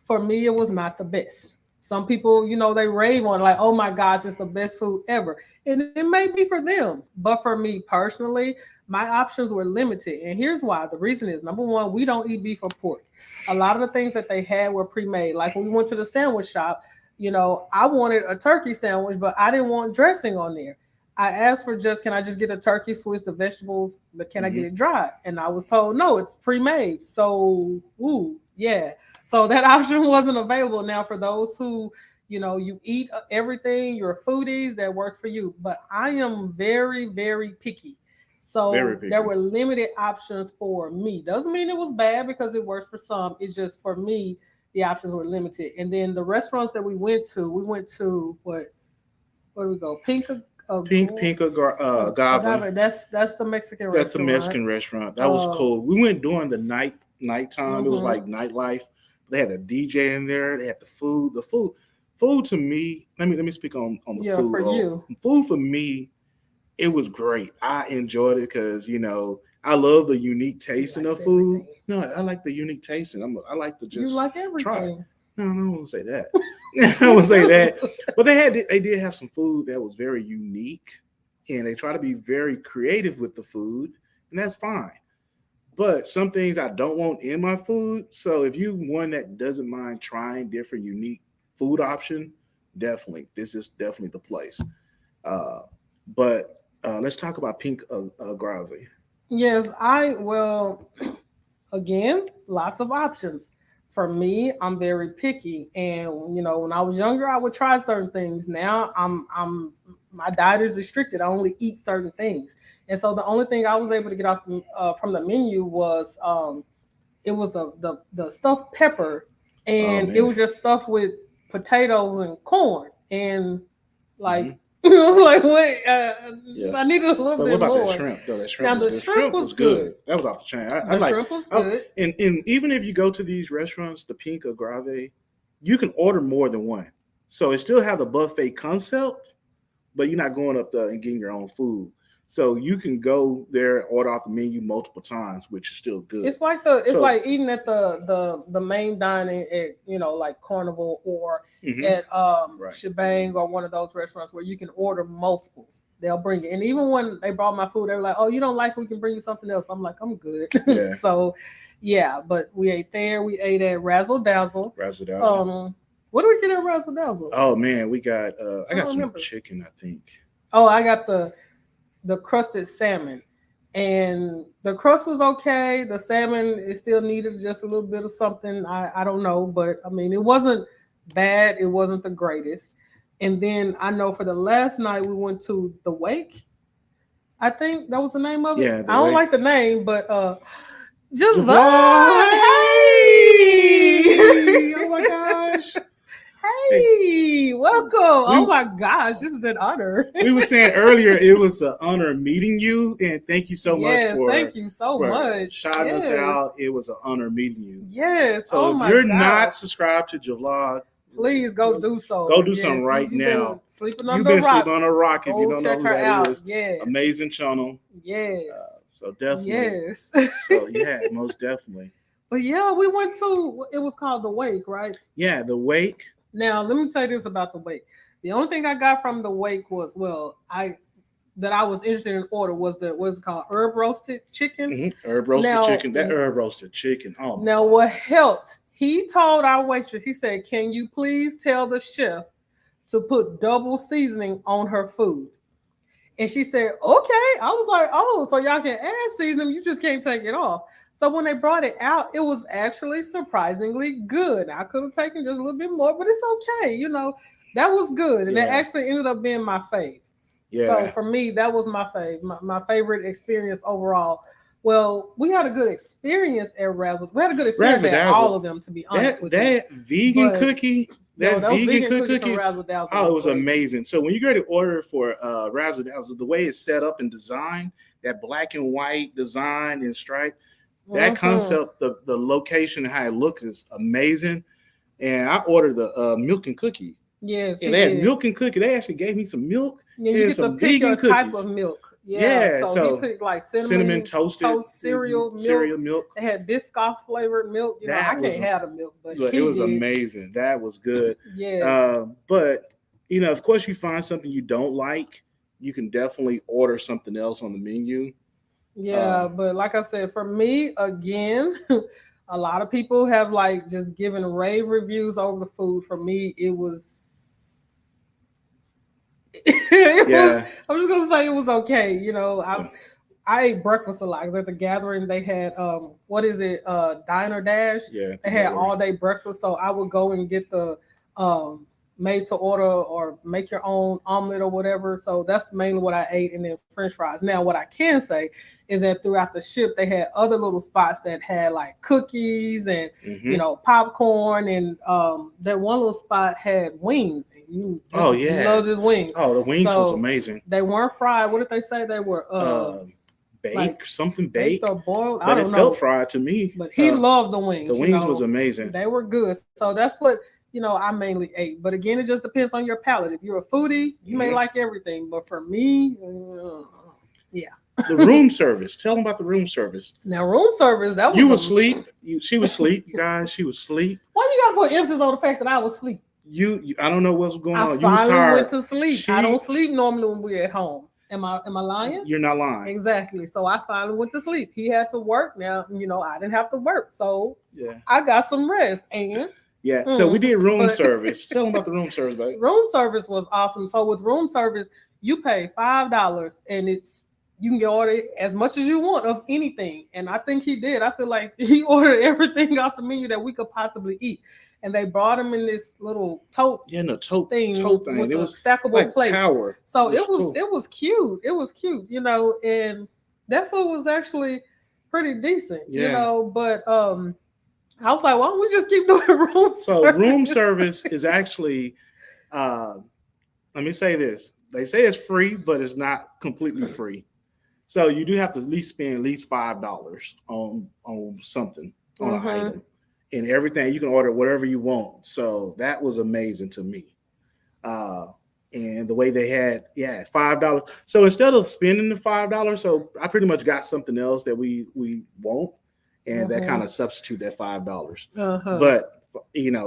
B: For me, it was not the best. Some people, they rave on like, oh my gosh, it's the best food ever. And it may be for them. But for me personally, my options were limited. And here's why. The reason is number one, we don't eat beef or pork. A lot of the things that they had were pre-made. Like when we went to the sandwich shop, I wanted a turkey sandwich, but I didn't want dressing on there. I asked for can I just get the turkey, switch the vegetables, but can I get it dry? And I was told, no, it's pre-made. So, yeah. So that option wasn't available. Now, for those who, you eat everything, you're foodies, that works for you. But I am very, very picky. So
A: Very picky.
B: there were limited options for me. Doesn't mean it was bad because it works for some. It's just for me, the options were limited. And then the restaurants that we went to what? Where do we go? Pink
A: Agave.
B: That's the Mexican restaurant.
A: That's the Mexican restaurant. That was cool. We went during the nighttime. It was like nightlife. They had a DJ in there. They had the food. Food to me. Let me speak on the food.
B: For you.
A: Food for me, it was great. I enjoyed it because I love the unique tasting of food. Everything. No, I like the unique tasting. I like to just
B: you like everything.
A: Try. No, I don't want to say that. I won't say that. But they did have some food that was very unique, and they try to be very creative with the food, and that's fine. But some things I don't want in my food. So if you one that doesn't mind trying different unique food option, this is definitely the place. But let's talk about pink agave.
B: Yes, again, lots of options. For me, I'm very picky, and when I was younger, I would try certain things. Now, my diet is restricted. I only eat certain things, and so the only thing I was able to get off from the menu was it was the stuffed pepper, and it was just stuffed with potatoes and corn, and like. Like wait, I needed a little bit more.
A: What about that shrimp though? That shrimp,
B: now, the shrimp was good.
A: That was off the chain.
B: Shrimp was good.
A: And even if you go to these restaurants, the pink agave, you can order more than one. So it still have the buffet concept, but you're not going up there and getting your own food. So you can go there and order off the menu multiple times, which is still good.
B: It's like like eating at the main dining at like Carnival or at Shebang or one of those restaurants where you can order multiples. They'll bring it. And even when they brought my food, they were like, "Oh, you don't like? We can bring you something else." I'm like, "I'm good." Yeah. So, yeah. But we ate there. We ate at Razzle Dazzle.
A: Razzle Dazzle.
B: What did we get at Razzle Dazzle?
A: Oh man, we got. I got some chicken, I think.
B: Oh, I got the crusted salmon, and the crust was okay. The salmon is still needed just a little bit of something. I don't know, but I mean it wasn't bad. It wasn't the greatest. And then I know for the last night we went to the Wake. I think that was the name of it.
A: Yeah,
B: I don't like the name, but Javon.
A: Hey! Oh my gosh.
B: Hey, welcome. Oh my gosh, this is an honor.
A: We were saying earlier it was an honor meeting you, and thank you so much
B: thank you so much.
A: Shouting us out. It was an honor meeting you.
B: Yes.
A: So if you're not subscribed to Javon,
B: please go do so.
A: Go do something right now.
B: Sleeping
A: on a rock if you don't know who that
B: out.
A: is.
B: Yes.
A: Amazing channel.
B: Yes.
A: So definitely.
B: Yes.
A: So yeah, most definitely.
B: But yeah, we went to, it was called the Wake, right?
A: Yeah, the Wake.
B: Now, let me say this about the Wake. The only thing I got from the Wake was, that I was interested in order was what's it called? Herb roasted chicken.
A: Mm-hmm. Herb roasted chicken. That herb roasted chicken. Oh.
B: Now, what helped? He told our waitress, he said, "Can you please tell the chef to put double seasoning on her food?" And she said, "Okay." I was like, "Oh, so y'all can add seasoning, you just can't take it off." So when they brought it out, it was actually surprisingly good. I could have taken just a little bit more, but it's okay. That was good. And that actually ended up being my fave. Yeah. So for me, that was my fave, my favorite experience overall. Well, we had a good experience at Razzle. We had a good experience at all of them, to be honest with you.
A: That vegan cookie, that vegan cookie,
B: Razzle Dazzle.
A: Oh, it was amazing. So when you go to order for Razzle Dazzle, the way it's set up and designed, that black and white design and stripe, that concept, the location and how it looks is amazing. And I ordered the milk and cookie.
B: Yes,
A: and they had milk and cookie. They actually gave me some milk.
B: Yeah, you get to pick your type of milk. Yeah, so he picked like cinnamon toasted cereal milk. They had Biscoff flavored milk. I can't have the milk, but
A: it was amazing. That was good.
B: Yeah.
A: But of course, you find something you don't like, you can definitely order something else on the menu.
B: Yeah, but like I said, for me, again, a lot of people have like just given rave reviews over the food. For me, it was. I'm just gonna say it was okay. I ate breakfast a lot because at the gathering they had Diner Dash.
A: Yeah,
B: they had all day breakfast, so I would go and get the made to order or make your own omelet or whatever. So that's mainly what I ate, and then French fries. Now, what I can say is that throughout the ship they had other little spots that had like cookies and popcorn, and that one little spot had wings. He loves his wings.
A: Oh, the wings was amazing.
B: They weren't fried. What did they say? They were
A: baked
B: or boiled.
A: But I don't know. It felt fried to me.
B: But he loved the wings.
A: The wings was amazing.
B: They were good. So that's what I mainly ate. But again, it just depends on your palate. If you're a foodie, you may like everything. But for me, yeah.
A: The room service. Tell them about the room service.
B: Now, room service. That was
A: you was asleep. She was asleep, you guys. She was asleep.
B: Why you gotta put emphasis on the fact that I was asleep?
A: I don't know what's going on.
B: I finally went to sleep. I don't sleep normally when we're at home. Am I lying?
A: You're not lying.
B: Exactly. So I finally went to sleep. He had to work. Now, I didn't have to work. So
A: yeah,
B: I got some rest. And
A: so we did room service. Tell them about the room service, babe.
B: Room service was awesome. So with room service, you pay $5 and you can order as much as you want of anything. And I think he did. I feel like he ordered everything off the menu that we could possibly eat. And they brought him in this little tote.
A: Yeah, no tote
B: thing.
A: It was
B: stackable
A: like
B: plate.
A: Tower.
B: So it was cute. It was cute, and that food was actually pretty decent, But I was like, why don't we just keep doing room service?
A: So room service is actually, let me say this. They say it's free, but it's not completely free. So you do have to spend at least $5 on something, on an item. And everything, you can order whatever you want. So that was amazing to me. And the way they had, $5. So instead of spending the $5, so I pretty much got something else that we want. And that kind of substitute that $5. But,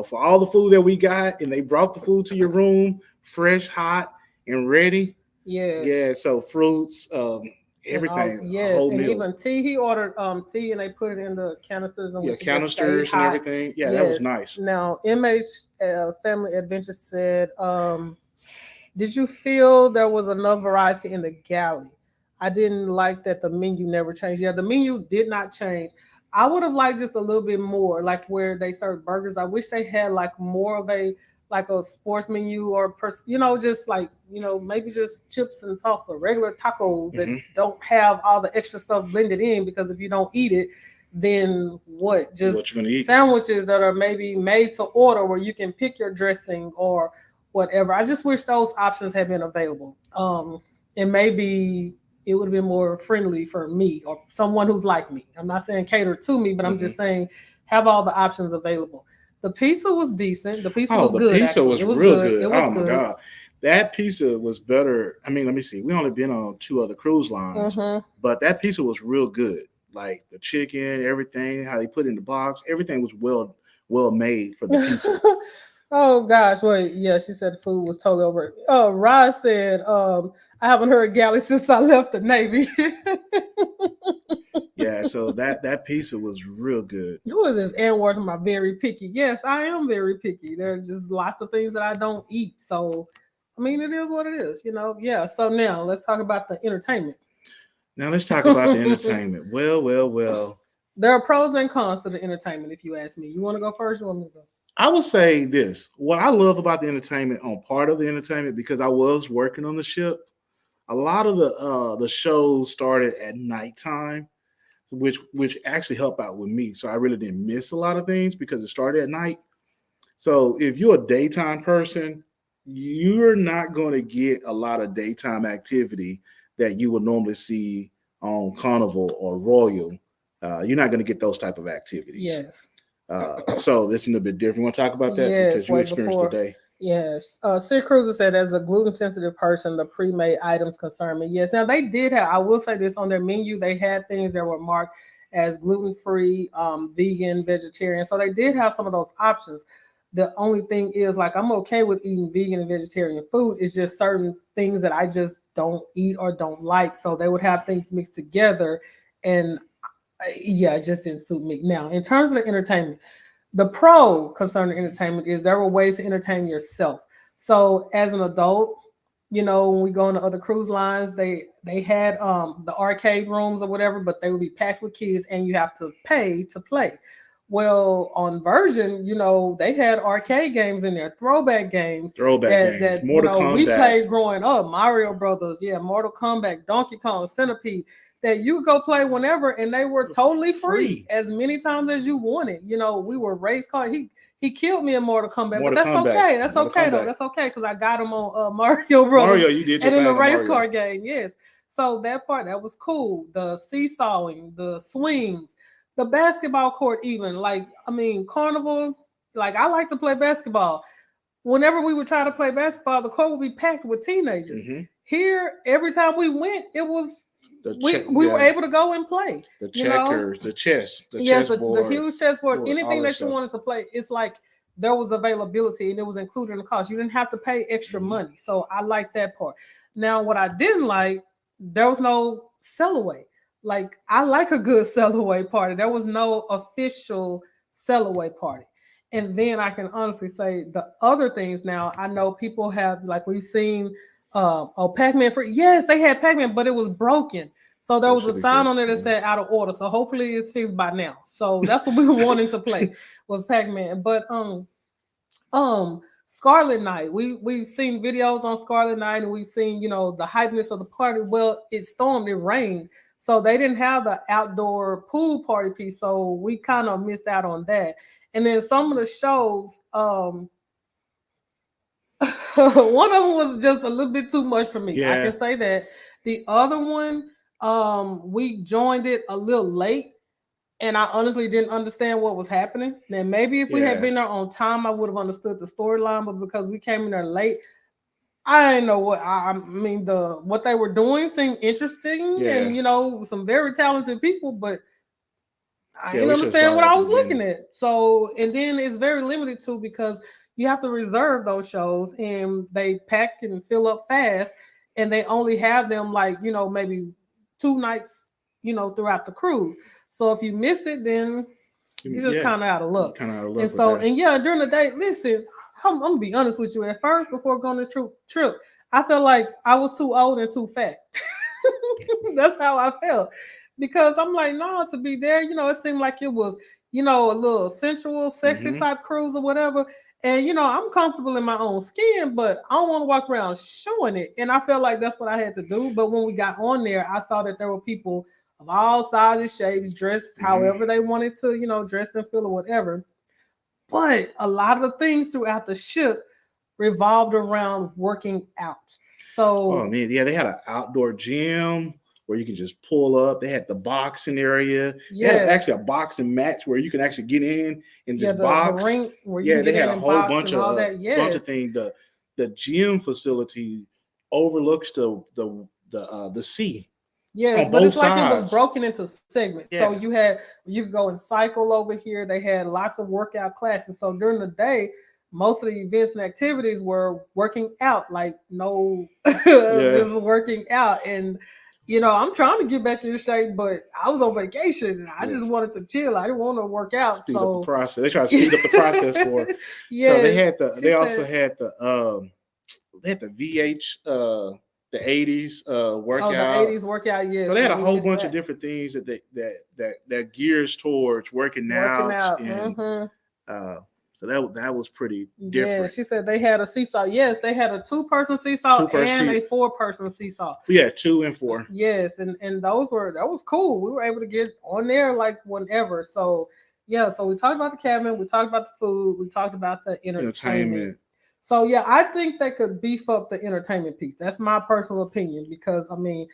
A: for all the food that we got, and they brought the food to your room, fresh, hot, and ready. Yeah. So fruits, everything.
B: Yes, and meal. Even tea. He ordered tea, and they put it in the canisters. And
A: canisters and everything. Yeah, that was nice.
B: Now, MH Family Adventure said, "Did you feel there was enough variety in the galley? I didn't like that the menu never changed. Yeah, the menu did not change. I would have liked just a little bit more, like where they serve burgers. I wish they had like more of a sports menu or just like maybe just chips and salsa, regular tacos that don't have all the extra stuff blended in, because if you don't eat it, then what you gonna eat? Sandwiches that are maybe made to order where you can pick your dressing or whatever. I just wish those options had been available, and maybe it would have been more friendly for me or someone who's like me. I'm not saying cater to me, but I'm just saying have all the options available. The pizza was decent. The pizza was good.
A: The pizza was real good. My God. That pizza was better. I mean, let me see. We only been on 2 other cruise lines, but that pizza was real good. Like the chicken, everything, how they put it in the box, everything was well made for the pizza.
B: Oh gosh, wait. Yeah, she said the food was totally over. Rod said, I haven't heard galley since I left the Navy.
A: Yeah, so that pizza was real good.
B: Who is this? And words am I very picky? Yes, I am very picky. There's just lots of things that I don't eat. So, I mean, it is what it is, Yeah. So now let's talk about the entertainment.
A: Now let's talk about the entertainment. Well.
B: There are pros and cons to the entertainment. If you ask me, you want to go first? You want me to go?
A: I would say this. What I love about the entertainment on part of the entertainment, because I was working on the ship, a lot of the shows started at nighttime, which actually helped out with me. So I really didn't miss a lot of things because it started at night. So if you're a daytime person, you're not going to get a lot of daytime activity that you would normally see on Carnival or Royal. You're not going to get those type of activities.
B: Yes.
A: So this is a little bit different. You want to talk about that because you experienced the day.
B: Yes. Sid Cruiser said, as a gluten sensitive person, the pre-made items concern me. Yes. Now they did have, I will say this, on their menu, they had things that were marked as gluten-free, vegan, vegetarian. So they did have some of those options. The only thing is, like, I'm okay with eating vegan and vegetarian food. It's just certain things that I just don't eat or don't like. So they would have things mixed together, and yeah, it just didn't suit me. Now, in terms of the entertainment, the pro concerning entertainment is there were ways to entertain yourself. So as an adult, when we go on to other cruise lines, they had the arcade rooms or whatever, but they would be packed with kids and you have to pay to play. Well, on Virgin, they had arcade games in there, throwback games. That
A: Mortal Kombat.
B: We played growing up, Mario Brothers, Mortal Kombat, Donkey Kong, Centipede, that you could go play whenever, and they were totally free as many times as you wanted. We were race car. He killed me in Mortal Kombat, but that's okay. That's okay though. That's okay because I got him on Mario Brothers.
A: Mario, you did.
B: And in the race car game, yes. So that part, that was cool. The seesawing, the swings, the basketball court, even Carnival. Like, I like to play basketball. Whenever we would try to play basketball, the court would be packed with teenagers. Mm-hmm. Here, every time we went, it was we were able to go and play.
A: The checkers, the chess,
B: the huge chessboard, anything that you wanted to play. It's like there was availability and it was included in the cost. You didn't have to pay extra money. So I like that part. Now, what I didn't like, there was no sell away. Like, I like a good sell away party. There was no official sell away party. And then I can honestly say the other things. Now, I know people have, like, we've seen Pac-Man free. Yes, they had Pac-Man, but it was broken. So there was a sign on it that said out of order. So hopefully it's fixed by now. So that's what we were wanting to play, was Pac-Man. But Scarlet Night. We've seen videos on Scarlet Night, and we've seen, the hypeness of the party. Well, it stormed, it rained. So they didn't have the outdoor pool party piece. So we kind of missed out on that. And then some of the shows, one of them was just a little bit too much for me. Yeah. I can say that. The other one, we joined it a little late, and I honestly didn't understand what was happening. Now, maybe if we had been there on time, I would have understood the storyline, but because we came in there late, I didn't know what they were doing seemed interesting, and some very talented people, but I didn't understand what I was looking at. So, and then it's very limited too, because you have to reserve those shows, and they pack and fill up fast, and they only have them maybe 2 nights, throughout the cruise. So if you miss it, then you're just kind of out of luck. And so, during the day, listen, I'm gonna be honest with you. At first, before going this trip, I felt like I was too old and too fat. That's how I felt, because I'm like, no, to be there, it seemed like it was, a little sensual, sexy type cruise or whatever. And I'm comfortable in my own skin, but I don't want to walk around showing it. And I felt like that's what I had to do. But when we got on there, I saw that there were people of all sizes, shapes, dressed however they wanted to, dress and feel or whatever. But a lot of the things throughout the ship revolved around working out. So,
A: they had an outdoor gym where you can just pull up. They had the boxing area. They had actually a boxing match where you can actually get in and just box.
B: The ring where you can get
A: they had
B: in
A: a whole bunch of
B: all that.
A: Bunch of things. The gym facility overlooks the sea.
B: Yes, but it's like it was broken into segments. Yeah. So you could go and cycle over here. They had lots of workout classes. So during the day, most of the events and activities were working out, just working out. And I'm trying to get back in shape, but I was on vacation and I just wanted to chill. I didn't want to work out.
A: Speed up the process. They try to speed up the process for it. So they had the VH the 80s workout.
B: Oh, the 80s workout, yes.
A: So they had a whole bunch of different things that gears towards working out. And so that was pretty different.
B: Yeah, she said they had a seesaw. Yes, they had a 2-person seesaw and a 4-person seesaw.
A: Yeah, 2 and 4.
B: Yes, and that was cool. We were able to get on there like whenever. So yeah, so we talked about the cabin, we talked about the food, we talked about the entertainment. So yeah, I think they could beef up the entertainment piece. That's my personal opinion, because I mean,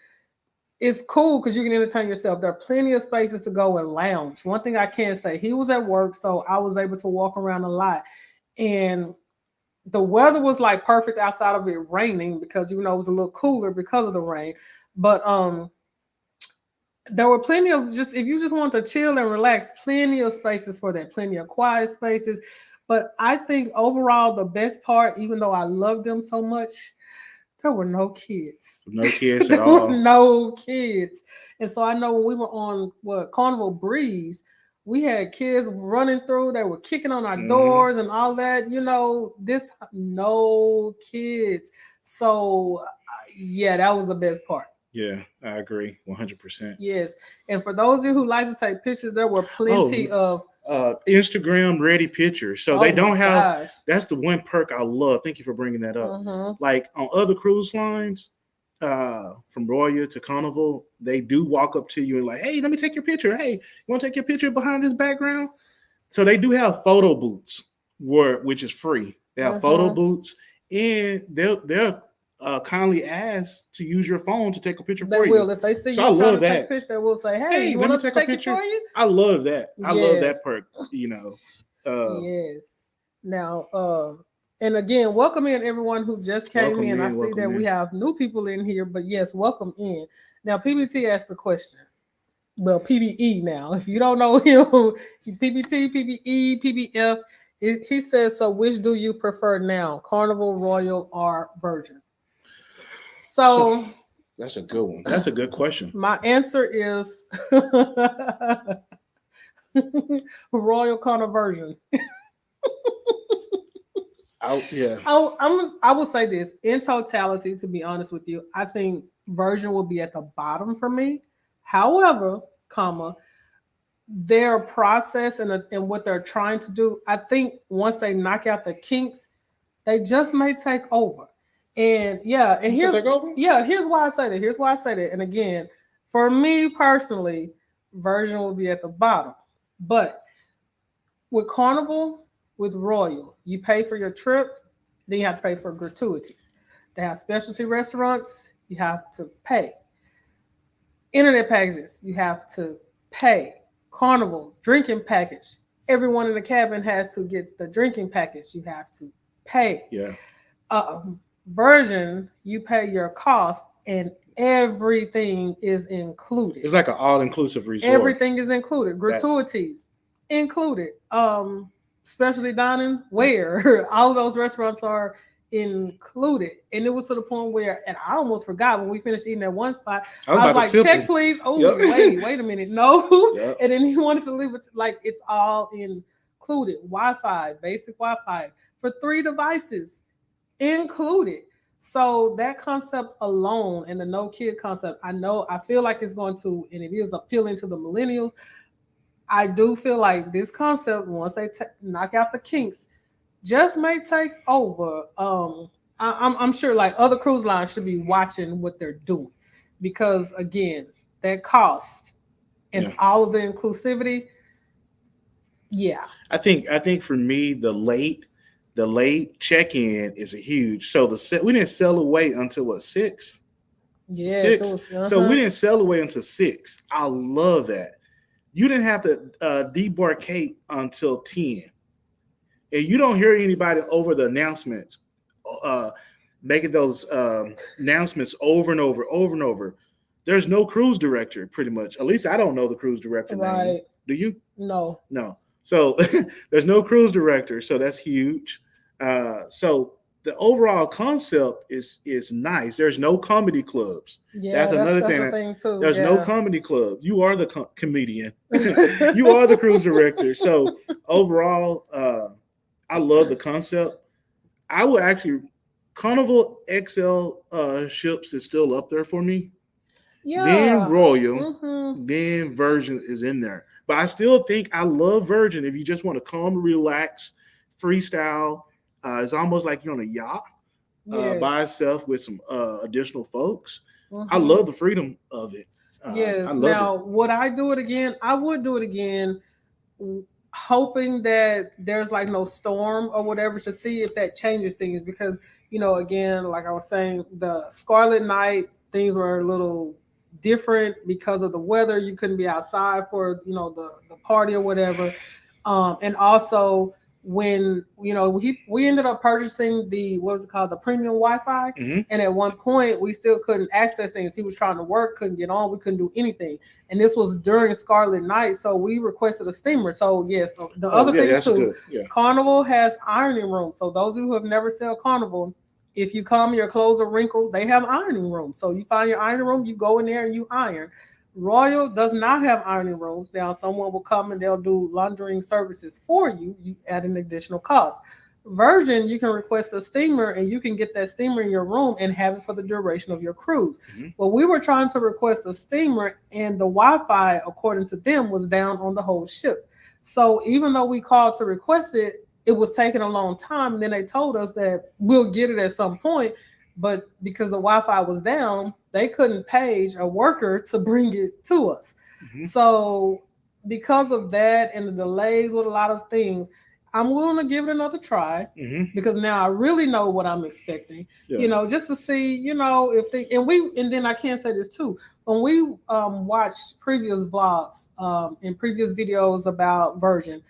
B: it's cool because you can entertain yourself. There are plenty of spaces to go and lounge. One thing I can say, he was at work, so I was able to walk around a lot. And the weather was like perfect outside of it raining, because it was a little cooler because of the rain. But there were plenty of, just if you just want to chill and relax, plenty of spaces for that, plenty of quiet spaces. But I think overall the best part, even though I love them so much, there were no kids.
A: No kids at all.
B: No kids. And so I know when we were on Carnival Breeze, we had kids running through. They were kicking on our doors and all that. This no kids. So yeah, that was the best part.
A: Yeah, I agree 100%.
B: Yes. And for those of you who like to take pictures, there were plenty of
A: Instagram ready pictures. So they don't have, that's the one perk I love. Thank you for bringing that up. Like on other cruise lines, from Royal to Carnival, they do walk up to you and like, hey, let me take your picture. Hey, you want to take your picture behind this background? So they do have photo booths, which is free. They have photo booths, and they'll kindly ask to use your phone to take a picture for you.
B: They will. If they see you trying to take a picture, they will say, hey, you want us to take a picture for you?
A: I love that. I love that perk,
B: Yes. Now, and again, welcome in everyone who just came in. I see that we have new people in here, but yes, welcome in. Now, PBT asked the question. Well, PBE now. If you don't know him, PBT, PBE, PBF, he says, so which do you prefer now, Carnival, Royal, or Virgin? So
A: that's a good one. That's a good question.
B: My answer is Royal Carnival. I will say this in totality. To be honest with you, I think Virgin will be at the bottom for me. However, their process and what they're trying to do, I think once they knock out the kinks, they just may take over. And here's why I say that. And again, for me personally, Virgin will be at the bottom. But with Carnival, with Royal, you pay for your trip, then you have to pay for gratuities. They have specialty restaurants, you have to pay. Internet packages, you have to pay. Carnival, drinking package. Everyone in the cabin has to get the drinking package. You have to pay.
A: Yeah.
B: Virgin, you pay your cost and everything is included.
A: It's like an all-inclusive resort.
B: Everything is included. Gratuities included. Specialty dining, where all of those restaurants are included. And it was to the point where, and I almost forgot when we finished eating at one spot, I was like, check please. Oh, wait a minute. No. Yep. And then he wanted to leave it like it's all included. Wi-Fi, basic Wi-Fi for 3 devices included. So that concept alone and the no kid concept, I feel like it's going to, and it is appealing to the millennials. I do feel like this concept, once they knock out the kinks, just may take over. I'm sure like other cruise lines should be watching what they're doing, because again, that cost and all of the inclusivity. Yeah,
A: I think for me, the late check-in is a huge. So we didn't sail away until what, 6?
B: Yeah,
A: 6. So we didn't sail away until 6. I love that. You didn't have to debarkate until 10. And you don't hear anybody over the announcements making those announcements over and over. There's no cruise director, pretty much. At least I don't know the cruise director name. Do you?
B: No.
A: So there's no cruise director, so that's huge. So the overall concept is nice. There's no comedy clubs.
B: Yeah,
A: that's another
B: thing too.
A: There's no comedy club. You are the comedian. You are the cruise director. So overall, I love the concept. I would actually Carnival XL ships is still up there for me. Then
B: Yeah.
A: Royal,
B: Mm-hmm.
A: then Virgin is in there. But I still think I love Virgin if you just want to come, relax, freestyle. It's almost like you're on a yacht by
B: Yes.
A: itself with some additional folks. I
B: Mm-hmm.
A: love the freedom of it. I
B: Yes.
A: love it.
B: Now, would I do it again? I would do it again, hoping that there's like no storm or whatever to see if that changes things. Because, again, like I was saying, the Scarlet Night, things were a little different because of the weather. You couldn't be outside for, the party or whatever. And also, when we ended up purchasing the, what was it called, the premium Wi-Fi,
A: Mm-hmm.
B: and at one point we still couldn't access things. He was trying to work, couldn't get on, we couldn't do anything, and this was during Scarlet Night, so we requested a steamer. So yes, so the
A: Oh
B: other
A: yeah,
B: thing
A: that's
B: too,
A: good. Yeah.
B: Carnival has ironing rooms. So those of you who have never stayed at Carnival, if you come, your clothes are wrinkled, they have ironing rooms. So you find your ironing room, you go in there and you iron. Royal does not have ironing rooms. Now, someone will come and they'll do laundering services for you, at an additional cost. Virgin, you can request a steamer and you can get that steamer in your room and have it for the duration of your cruise.
A: Mm-hmm.
B: Well, we were trying to request a steamer, and the Wi-Fi, according to them, was down on the whole ship. So even though we called to request it, it was taking a long time. And then they told us that we'll get it at some point, but because the Wi-Fi was down, they couldn't page a worker to bring it to us.
A: Mm-hmm.
B: So because of that and the delays with a lot of things, I'm willing to give it another try,
A: Mm-hmm.
B: because now I really know what I'm expecting.
A: Yeah.
B: Just to see, if they, and then I can say this too. When we watched previous vlogs and previous videos about Virgin,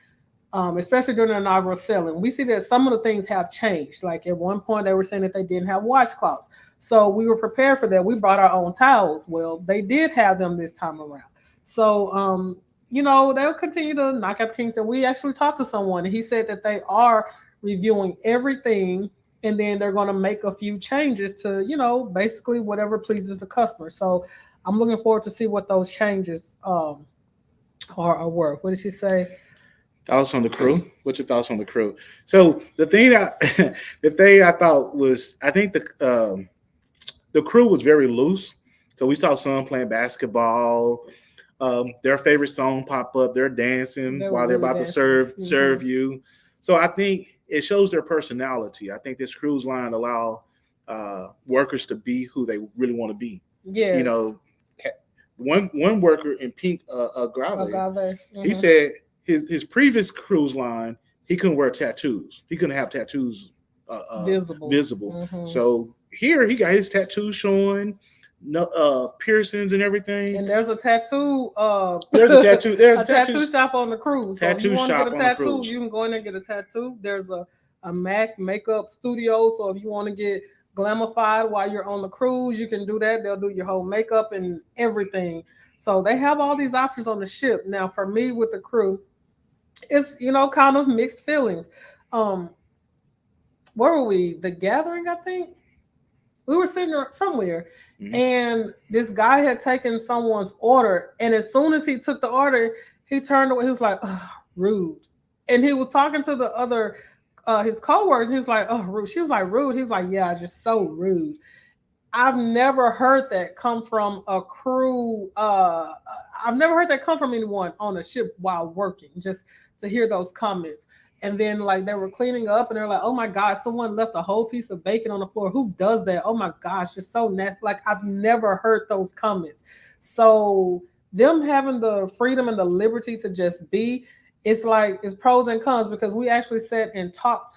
B: especially during the inaugural selling, we see that some of the things have changed. Like at one point, they were saying that they didn't have washcloths. So we were prepared for that. We brought our own towels. Well, they did have them this time around. So, they'll continue to knock out the kinks. And we actually talked to someone, and he said that they are reviewing everything, and then they're going to make a few changes to, basically whatever pleases the customer. So I'm looking forward to see what those changes are or were. What did she say?
A: Thoughts on the crew? What's your thoughts on the crew? So the thing that the thing I thought was, I think the crew was very loose. So we saw some playing basketball. Their favorite song pop up. They're dancing
B: They were
A: while they're
B: really
A: about to
B: dancing.
A: serve you. So I think it shows their personality. I think this cruise line allow workers to be who they really want to be. You
B: Yes.
A: know, one worker in pink agave,
B: Agave.
A: he said his previous cruise line, he couldn't wear tattoos. He couldn't have tattoos visible.
B: Mhm.
A: So here he got his tattoos showing, no piercings and everything.
B: And there's a tattoo.
A: There's a tattoo. There's
B: a tattoo shop on the cruise. So if
A: Tattoo
B: you want to
A: shop
B: get a
A: on the
B: tattoo,
A: cruise.
B: you can go in there and get a tattoo. There's a MAC makeup studio. So if you want to get glamified while you're on the cruise, you can do that. They'll do your whole makeup and everything. So they have all these options on the ship. Now, for me with the crew, it's kind of mixed feelings. Um, where were we? The Gathering, I think. We were sitting somewhere, and this guy had taken someone's order, and as soon as he took the order, he turned away. He was like, oh, rude. And he was talking to the other his coworkers, and he was like, oh, rude. She was like, rude. He was like, yeah, just so rude. I've never heard that come from a crew. I've never heard that come from anyone on a ship while working, just to hear those comments. And then like they were cleaning up and they're like, oh my gosh, someone left a whole piece of bacon on the floor. Who does that? Oh my gosh, it's so nasty. Like I've never heard those comments. So them having the freedom and the liberty to just be, it's like it's pros and cons, because we actually sat and talked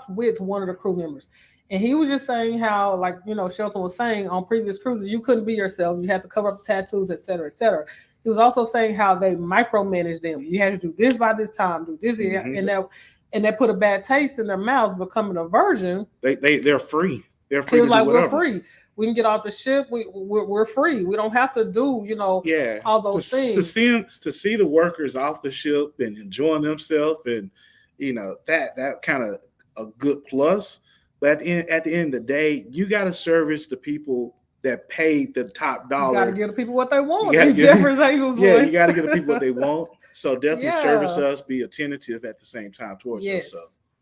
B: with one of the crew members. And he was just saying how, like, Shelton was saying on previous cruises, you couldn't be yourself. You had to cover up the tattoos, et cetera, et cetera. He was also saying how they micromanage them. You had to do this by this time, do this, and that put a bad taste in their mouths. Becoming a virgin,
A: they're free. They're free.
B: He was
A: to
B: like,
A: do
B: we're free. We can get off the ship. We're free. We don't have to do, all those things.
A: To see the workers off the ship and enjoying themselves, and that kind of a good plus. But at the end of the day, you got to service the people that paid the top dollar.
B: You got to give the people what they want. Jeffrey's Angel's voice.
A: Yeah, you got to give the people what they want. So definitely service us, be attentive at the same time towards us. So.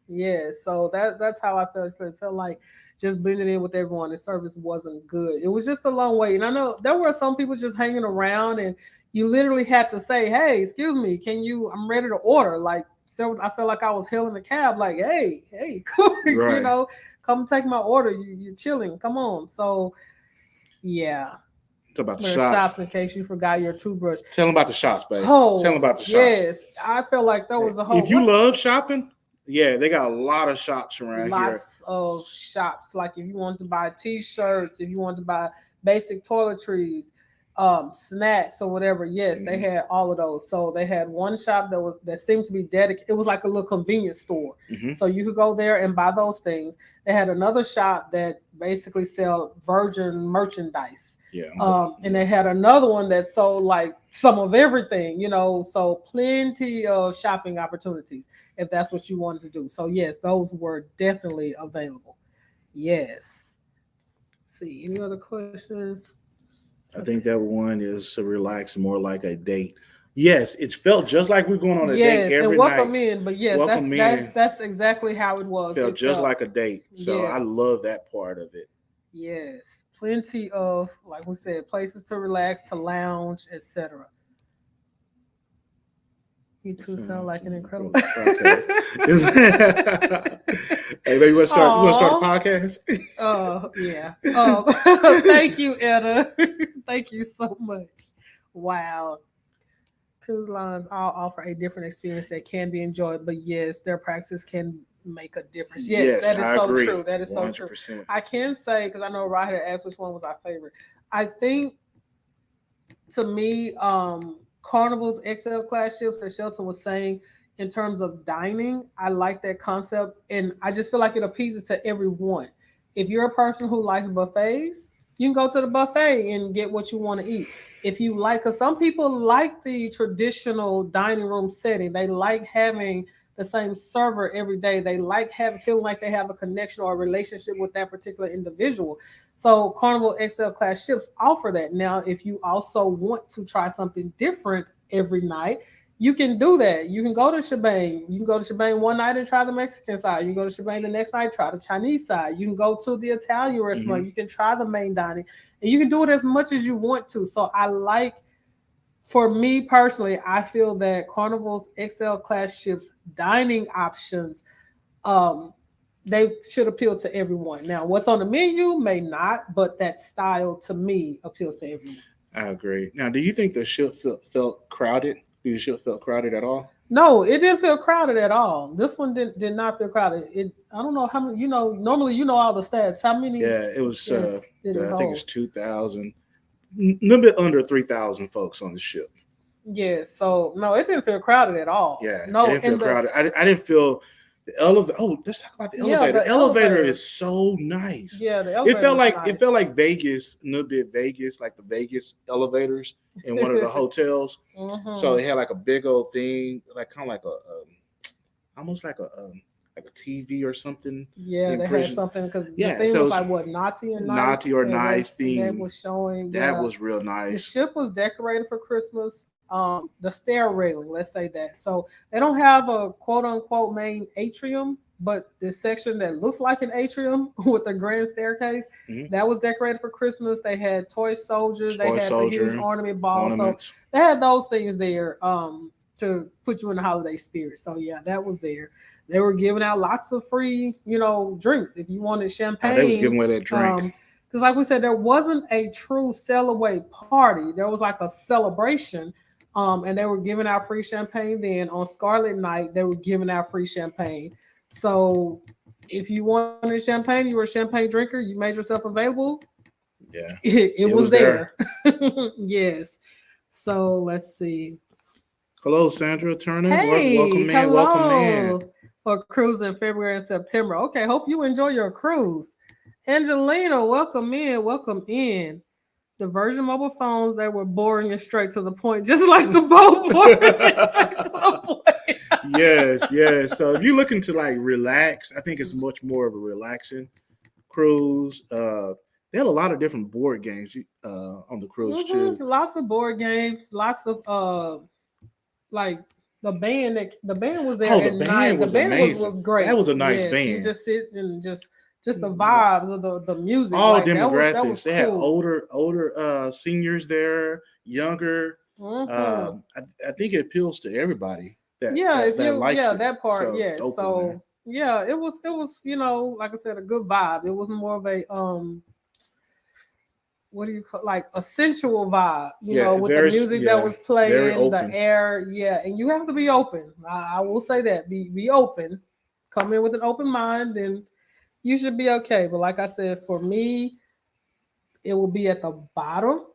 B: Yeah, so that's how I felt. So it felt like just blended in with everyone. The service wasn't good. It was just a long wait. And I know there were some people just hanging around, and you literally had to say, "Hey, excuse me, I'm ready to order." Like, so I felt like I was hailing a cab, like, "Hey, come,
A: Right.
B: come take my order. You're chilling. Come on." So, yeah.
A: Talk about the
B: There's
A: shops.
B: shops in case you forgot your toothbrush.
A: Tell them about the shops, babe. Tell them
B: Oh,
A: about the shops.
B: yes. I feel like there was a whole
A: If you love shopping, yeah, they got a lot of shops around here.
B: lots of shops. Like if you want to buy t-shirts, if you want to buy basic toiletries, snacks or whatever, yes, they had all of those. So they had one shop that seemed to be dedicated. It was like a little convenience store. So you could go there and buy those things. They had another shop that basically sell Virgin merchandise.
A: Yeah.
B: And they had another one that sold like some of everything, so plenty of shopping opportunities if that's what you wanted to do. So yes, those were definitely available. Yes. Let's see, any other questions?
A: I think that one is to relax, more like a date. Yes, it felt just like we're going on a date every
B: and welcome
A: night.
B: in. But yes,
A: Welcome
B: that's exactly how it was.
A: Felt just like a date. So
B: yes.
A: I love that part of it.
B: Yes. Plenty of, like we said, places to relax, to lounge, etc. You two sound like an incredible.
A: Okay. Hey, baby, you want to start a podcast?
B: Oh, yeah. Thank you, Etta. Thank you so much. Wow. Cruise lines all offer a different experience that can be enjoyed, but yes, their practice can make a difference. Yes, that is so true. That is 100%. So true. I can say, because I know Rod had asked which one was our favorite. I think, to me, Carnival's XL class ships that Shelton was saying in terms of dining, I like that concept, and I just feel like it appeases to everyone. If you're a person who likes buffets, you can go to the buffet and get what you want to eat. If you like, because some people like the traditional dining room setting, they like having the same server every day. They like feeling like they have a connection or a relationship with that particular individual. So Carnival XL class ships offer that. Now, if you also want to try something different every night, you can do that. You can go to Shebang. You can go to Shebang one night and try the Mexican side. You can go to Shebang the next night, try the Chinese side. You can go to the Italian restaurant. You can try the main dining. And you can do it as much as you want to. So I like, for me personally, I feel that Carnival's XL class ships dining options, they should appeal to everyone. Now, what's on the menu may not, but that style to me appeals to everyone.
A: I agree. Now, do you think the ship felt crowded? Do the ship felt crowded at all?
B: No, it didn't feel crowded at all. This one did not feel crowded. I don't know how many. Normally all the stats. How many?
A: Yeah, it was. I think it's 2,000, a little bit under 3,000 folks on the ship.
B: Yeah, so no, it didn't feel crowded at all.
A: Yeah,
B: no,
A: it didn't feel crowded. I didn't feel the elevator. Oh, let's talk about the elevator. The elevator is so nice.
B: Yeah, the elevator.
A: It felt like Vegas, a little bit Vegas, like the Vegas elevators in one of the hotels. So it had like a big old thing, like kind of like almost like a TV or something.
B: Yeah, they had something because the thing was like what, naughty or nice theme. That was showing.
A: That was real nice.
B: The ship was decorated for Christmas. The stair railing, let's say that. So they don't have a quote unquote main atrium, but the section that looks like an atrium with a grand staircase, that was decorated for Christmas. They had toy soldiers, they had the huge ornament ball. So they had those things there to put you in the holiday spirit. So yeah, that was there. They were giving out lots of free, drinks. If you wanted champagne,
A: they was giving away that drink.
B: Because like we said, there wasn't a true sell-away party. There was like a celebration. And they were giving out free champagne. Then on Scarlet Night, they were giving out free champagne. So if you wanted champagne, you were a champagne drinker, you made yourself available.
A: Yeah,
B: it was there. Yes. So let's see.
A: Hello, Sandra Turner.
B: Hey,
A: welcome in. Welcome in.
B: For cruise in February and September. Okay, hope you enjoy your cruise. Angelina, welcome in. Welcome in. The Virgin mobile phones, they were boring and straight to the point, just like the boat boring and straight to the point.
A: Yes. So if you're looking to like relax, I think it's much more of a relaxing cruise. They had a lot of different board games on the cruise too.
B: Lots of board games, lots of like the band was there at night. The band was great.
A: That was a nice band.
B: You just sit and just just the vibes of the music.
A: All
B: like,
A: demographics.
B: That was
A: they had older seniors there, younger. I think it appeals to everybody. That likes it.
B: That part,
A: so
B: yes. So yeah, it was like I said, a good vibe. It was more of a what do you call, like a sensual vibe, with the music that was playing, the air, and you have to be open. I will say that be open, come in with an open mind, and you should be okay. But like I said, for me, it will be at the bottom,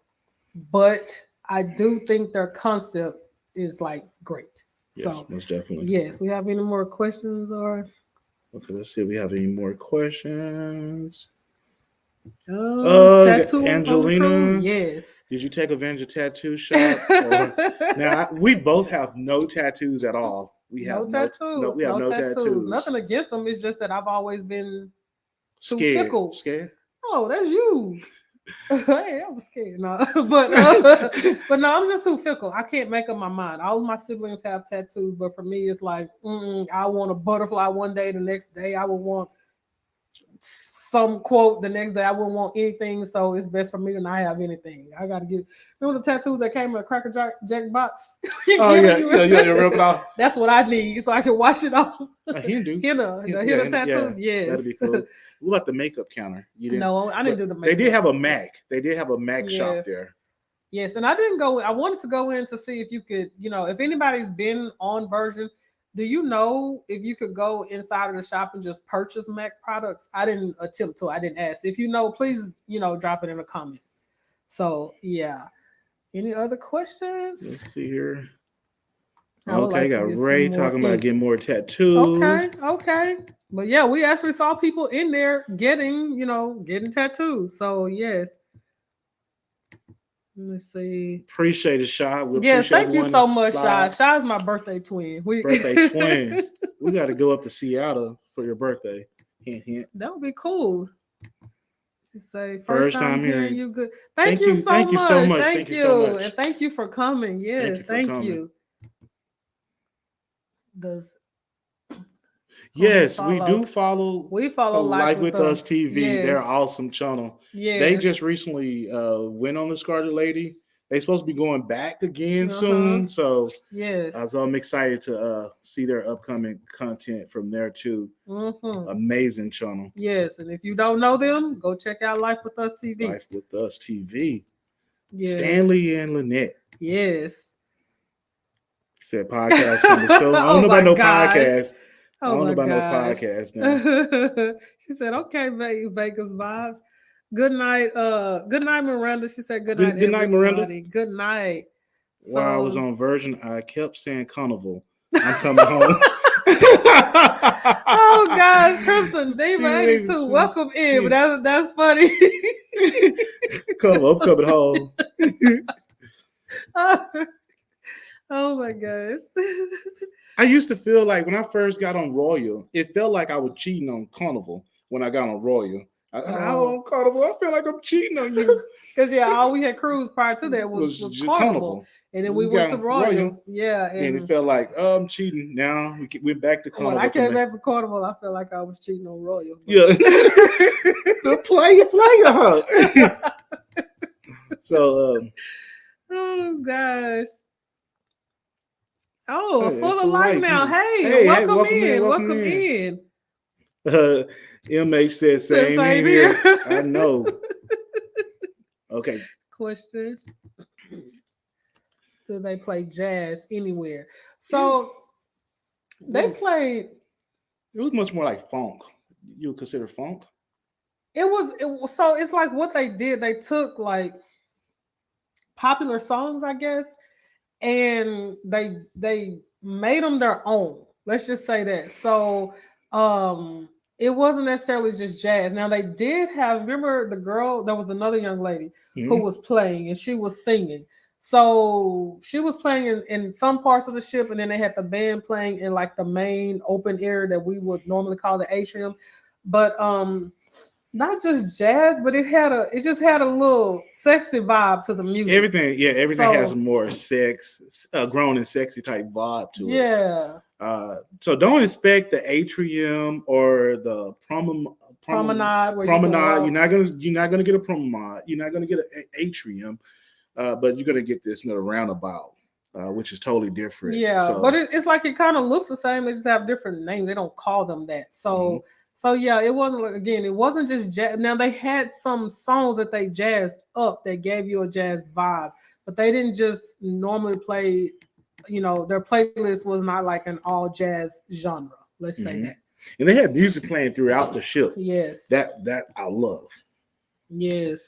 B: but I do think their concept is like great.
A: Yes,
B: so
A: most definitely.
B: Yes, we have any more questions or?
A: Okay, let's see if we have any more questions.
B: Tattoo
A: Angelina,
B: yes.
A: Did you take advantage of tattoo shop? Now we both have no tattoos at all. We have no tattoos. We have no tattoos.
B: Nothing against them. It's just that I've always been too
A: scared.
B: fickle.
A: Scared?
B: Oh, that's you. Hey, I was scared. No, but no, I'm just too fickle. I can't make up my mind. All of my siblings have tattoos, but for me, it's like I want a butterfly one day. The next day, I would want some quote. The next day, I wouldn't want anything. So it's best for me to not have anything. I got to get. Remember the tattoos that came in a Cracker Jack box?
A: You rub it off.
B: That's what I need, so I can wash it off.
A: Hindu.
B: The henna tattoos. Yes,
A: that'd be cool. What about the makeup counter?
B: No, I didn't do the makeup.
A: They did have a Mac. They did have a Mac shop there.
B: Yes, and I didn't go. I wanted to go in to see if you could, if anybody's been on Virgin, do you know if you could go inside of the shop and just purchase Mac products? I didn't attempt to. I didn't ask. If you know, please, drop it in the comments. So, yeah. Any other questions?
A: Let's see here. Okay, got Ray talking about getting more tattoos.
B: Okay. But yeah, we actually saw people in there getting tattoos. So yes. Let's see.
A: Appreciate it, Shy.
B: Yes, thank you so much, Shy. Shy's my birthday twin.
A: Birthday twins. We got to go up to Seattle for your birthday. Hint, hint.
B: That would be cool. She say first time hearing you. Good. Thank you so much. Thank you so much. And thank you for coming. Yes, thank you.
A: Yes, we do follow.
B: We follow
A: Life with Us TV. Yes. They're an awesome channel.
B: Yes.
A: They just recently went on the Scarlet Lady. They're supposed to be going back again soon. So
B: yes,
A: so I'm excited to see their upcoming content from there too. Amazing channel.
B: Yes, and if you don't know them, go check out Life with Us TV.
A: Life with Us TV. Yes. Stanley and Lynette.
B: Yes.
A: Said podcast coming soon. I don't know about no podcast. I don't know about no podcast now.
B: She said, okay, Vegas vibes. Good night. Good night, Miranda. She said, good night,
A: Good night, Miranda.
B: Good night.
A: While I was on Virgin, I kept saying Carnival. I'm coming home.
B: Oh, gosh. Crimson Diva 82. Welcome in. But that's funny.
A: I'm coming home.
B: Oh my gosh.
A: I used to feel like when I first got on Royal, it felt like I was cheating on Carnival when I got on Royal. On Carnival, I feel like I'm cheating on you.
B: Because all we had cruised prior to that was Carnival. And then we went to Royal. Yeah.
A: And it felt like, I'm cheating. Now we went back to Carnival.
B: When I came back to Carnival, I felt like I was cheating on Royal.
A: Yeah. The player, huh? So,
B: oh, gosh. Oh, full of light now. Hey, welcome in.
A: MH said same here. I know. Okay.
B: Question. Do they play jazz anywhere? So they played.
A: It was much more like funk. You would consider funk?
B: It was so it's like what they did. They took like popular songs, I guess, and they made them their own. Let's just say that. So it wasn't necessarily just jazz. Now they did have, remember the girl, there was another young lady who was playing and she was singing. So she was playing in some parts of the ship, and then they had the band playing in like the main open area that we would normally call the atrium. But not just jazz, but it just had a little sexy vibe to the music.
A: Everything has more sex, grown and sexy type vibe to it.
B: Yeah.
A: So don't expect the atrium or the
B: promenade.
A: You're not gonna get a promenade. You're not gonna get an atrium, but you're gonna get this roundabout, which is totally different.
B: Yeah,
A: so,
B: but it's like it kind of looks the same. They just have different names. They don't call them that. So. So yeah, it wasn't just jazz. Now they had some songs that they jazzed up that gave you a jazz vibe, but they didn't just normally play. Their playlist was not like an all jazz genre. Let's say that.
A: And they had music playing throughout the ship.
B: Yes,
A: that I love.
B: Yes.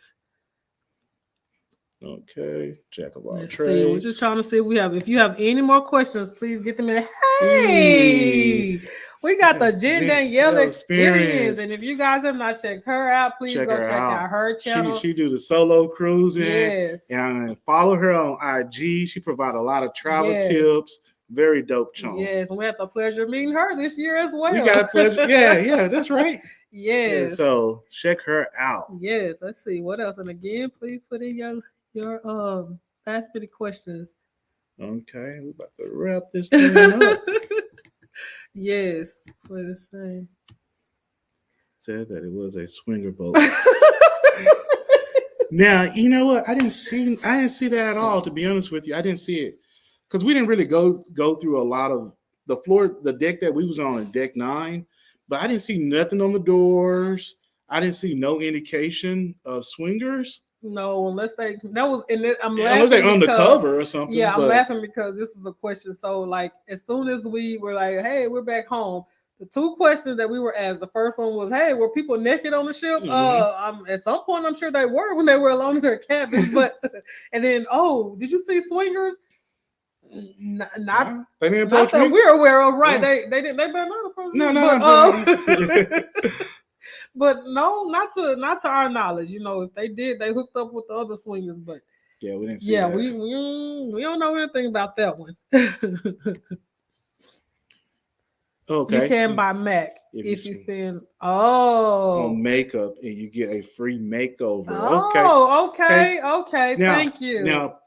A: Okay, jack of all trades.
B: We're just trying to see if you have any more questions, please get them in. Hey. We got the Jen Danielle experience. And if you guys have not checked her out, please go check out her channel.
A: She do the solo cruising.
B: Yes.
A: And follow her on IG. She provides a lot of travel tips. Very dope channel.
B: Yes, and we had the pleasure of meeting her this year as well.
A: We got a pleasure. Yeah, that's right.
B: Yes.
A: Yeah, so check her out.
B: Yes, let's see what else. And again, please put in your last minute questions.
A: Okay, we're about to wrap this thing up.
B: Yes, what is it saying?
A: Said that it was a swinger boat. Now, you know what? I didn't see that at all, to be honest with you. I didn't see it. Because we didn't really go through a lot of the deck that we was on deck 9, but I didn't see nothing on the doors. I didn't see no indication of swingers.
B: No, unless they laughing
A: unless they undercover or something.
B: Yeah, I'm laughing because this was a question. So like as soon as we were like, hey, we're back home, the 2 questions that we were asked, the first one was, hey, were people naked on the ship? At some point I'm sure they were when they were alone in their cabins, but and then did you see swingers? Not
A: they didn't approach me.
B: We're aware of, right? Yeah. They didn't. They better not approach me.
A: No.
B: But no, not to our knowledge. If they did, they hooked up with the other swingers. But
A: yeah, we didn't see that.
B: we don't know anything about that one.
A: Okay.
B: You can buy MAC if you spend
A: on makeup and you get a free makeover.
B: Okay. Now, thank you.
A: Now,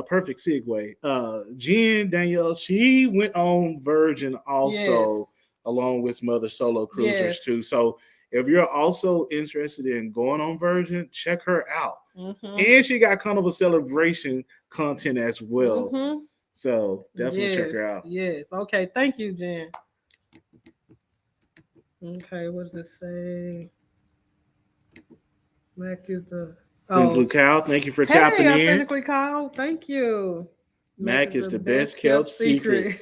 A: perfect segue. Jen Danielle, she went on Virgin also, along with some other solo cruisers too. So if you're also interested in going on Virgin, check her out. And she got kind of a celebration content as well. So definitely check her out.
B: Yes. Okay. Thank you, Jen. Okay. What does it say? Mac is the
A: Blue Cow. Thank you for tapping in.
B: Authentically Kyle. Thank you.
A: Mac is the best kept secret.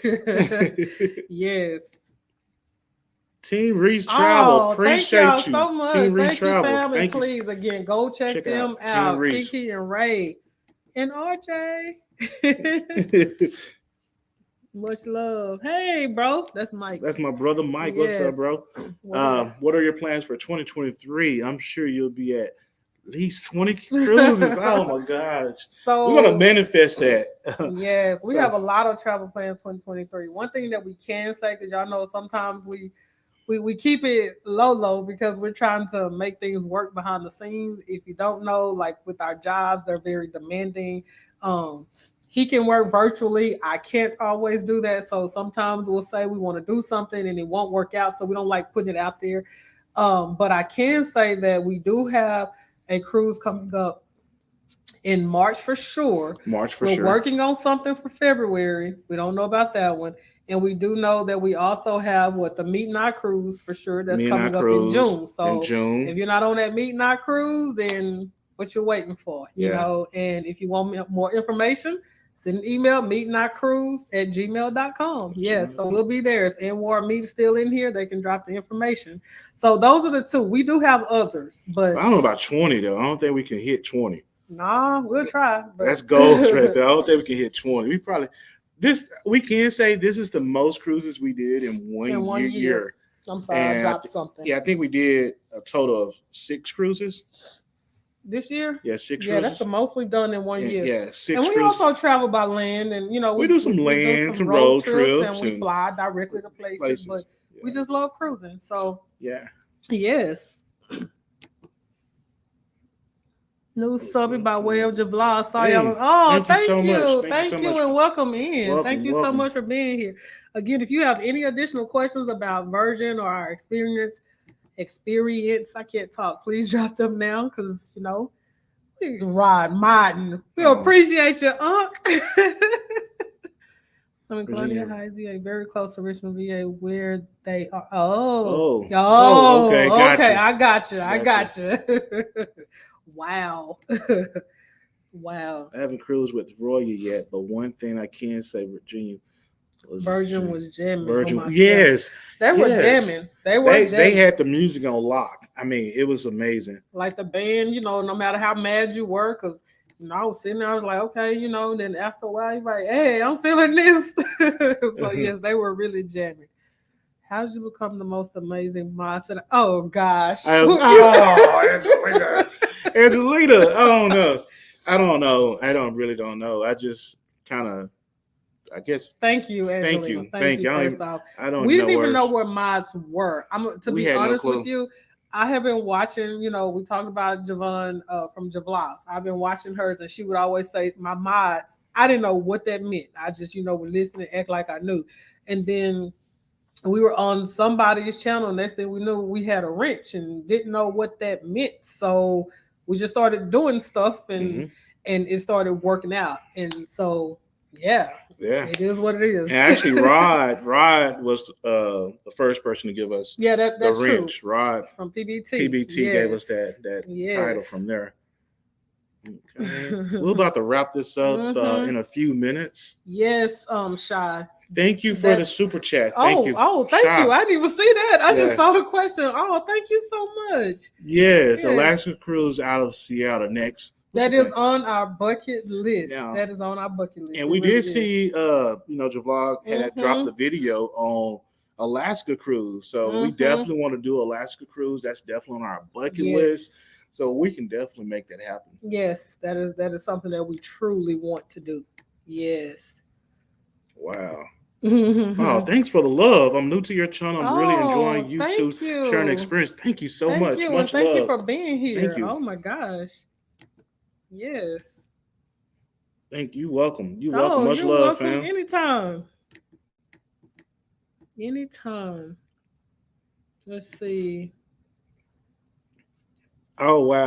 B: Yes.
A: Team Reach Travel. Appreciate
B: thank y'all so much.
A: Team Reach
B: thank
A: Travel.
B: You, family.
A: Thank
B: Please, again, go check them out. Kiki and Ray and RJ. Much love. Hey, bro. That's Mike.
A: That's my brother, Mike. Yes. What's up, bro? What are your plans for 2023? I'm sure you'll be at least 20 cruises. Oh, my gosh. So we're going to manifest that.
B: Yes. We have a lot of travel plans 2023. One thing that we can say, because y'all know sometimes we keep it low because we're trying to make things work behind the scenes. If you don't know, like with our jobs, they're very demanding. He can work virtually. I can't always do that. So sometimes we'll say we want to do something and it won't work out. So we don't like putting it out there. But I can say that we do have a cruise coming up in March for sure. We're working on something for February. We don't know about that one. And we do know that we also have the Meet and I cruise for sure that's coming up in June. So if you're not on that Meet and I cruise, then what you're waiting for, you know? And if you want more information, send an email, meetandicruise@gmail.com. Yes, so we'll be there. If NWAR Meet is still in here, they can drop the information. So those are the 2. We do have others, but
A: I don't know about 20 though. I don't think we can hit 20.
B: Nah, we'll try. But
A: that's goals right there. I don't think we can hit 20. We can say this is the most cruises we did in one year.
B: I'm sorry, I dropped something.
A: Yeah, I think we did a total of 6 cruises.
B: This year?
A: Yeah, 6 cruises.
B: Yeah, that's the most we've done in 1 year.
A: Yeah, 6
B: And we
A: cruises.
B: also travel by land and,
A: we do some land, some road trips.
B: And we fly directly to places. But we just love cruising. So, yes. New subbing by way of Javla. Sorry, thank you. Thank you and welcome in. Thank you so much for being here. Again, if you have any additional questions about Virgin or our experience, experience. I can't talk. Please drop them now because, Rod Martin. We appreciate you, Unc. I'm in Colonial Heights, VA, very close to Richmond, VA, where they are. Okay. I got you. Wow. Wow.
A: I haven't cruised with Royal yet, but one thing I can say, Virginia
B: Virgin was jamming.
A: Virgin, yes,
B: they were jamming.
A: They had the music on lock. I mean, it was amazing.
B: Like the band, no matter how mad you were, because I was sitting there, I was like, okay, then after a while, you're like, hey, I'm feeling this. So yes, they were really jamming. How did you become the most amazing monster? Oh gosh.
A: Angelita. I really don't know. I just kind of, I guess.
B: Thank you, Angelina. Thank you. First off,
A: we
B: didn't even know where mods were. To be honest with you, I have been watching. We talked about Javon from Javlas. I've been watching hers, and she would always say, "My mods." I didn't know what that meant. I just, would listen and act like I knew. And then we were on somebody's channel. Next thing we knew, we had a wrench and didn't know what that meant. So we just started doing stuff, and it started working out. And so. Yeah, it is what it is.
A: And actually, Rod was the first person to give us
B: that's
A: the wrench.
B: True.
A: Rod
B: from PBT.
A: Gave us that title from there. Okay. We're about to wrap this up in a few minutes.
B: Yes, Shy.
A: Thank you for the super chat.
B: Thank you. Thank you. I didn't even see that. I just saw the question. Oh, thank you so much.
A: Yes. Alaska cruise out of Seattle next.
B: That is on our bucket list. That is on our bucket list.
A: And we did see, Javlog had dropped the video on Alaska cruise. So we definitely want to do Alaska cruise. That's definitely on our bucket list. So we can definitely make that happen.
B: Yes, that is something that we truly want to do. Yes.
A: Wow. Wow, thanks for the love. I'm new to your channel. I'm really enjoying you two sharing the experience. Thank you so much. Much
B: thank
A: love.
B: you for being here.
A: Thank you.
B: Oh my gosh. Yes.
A: Thank you. Welcome. You welcome. Much love, fam.
B: Anytime. Let's see.
A: Oh wow.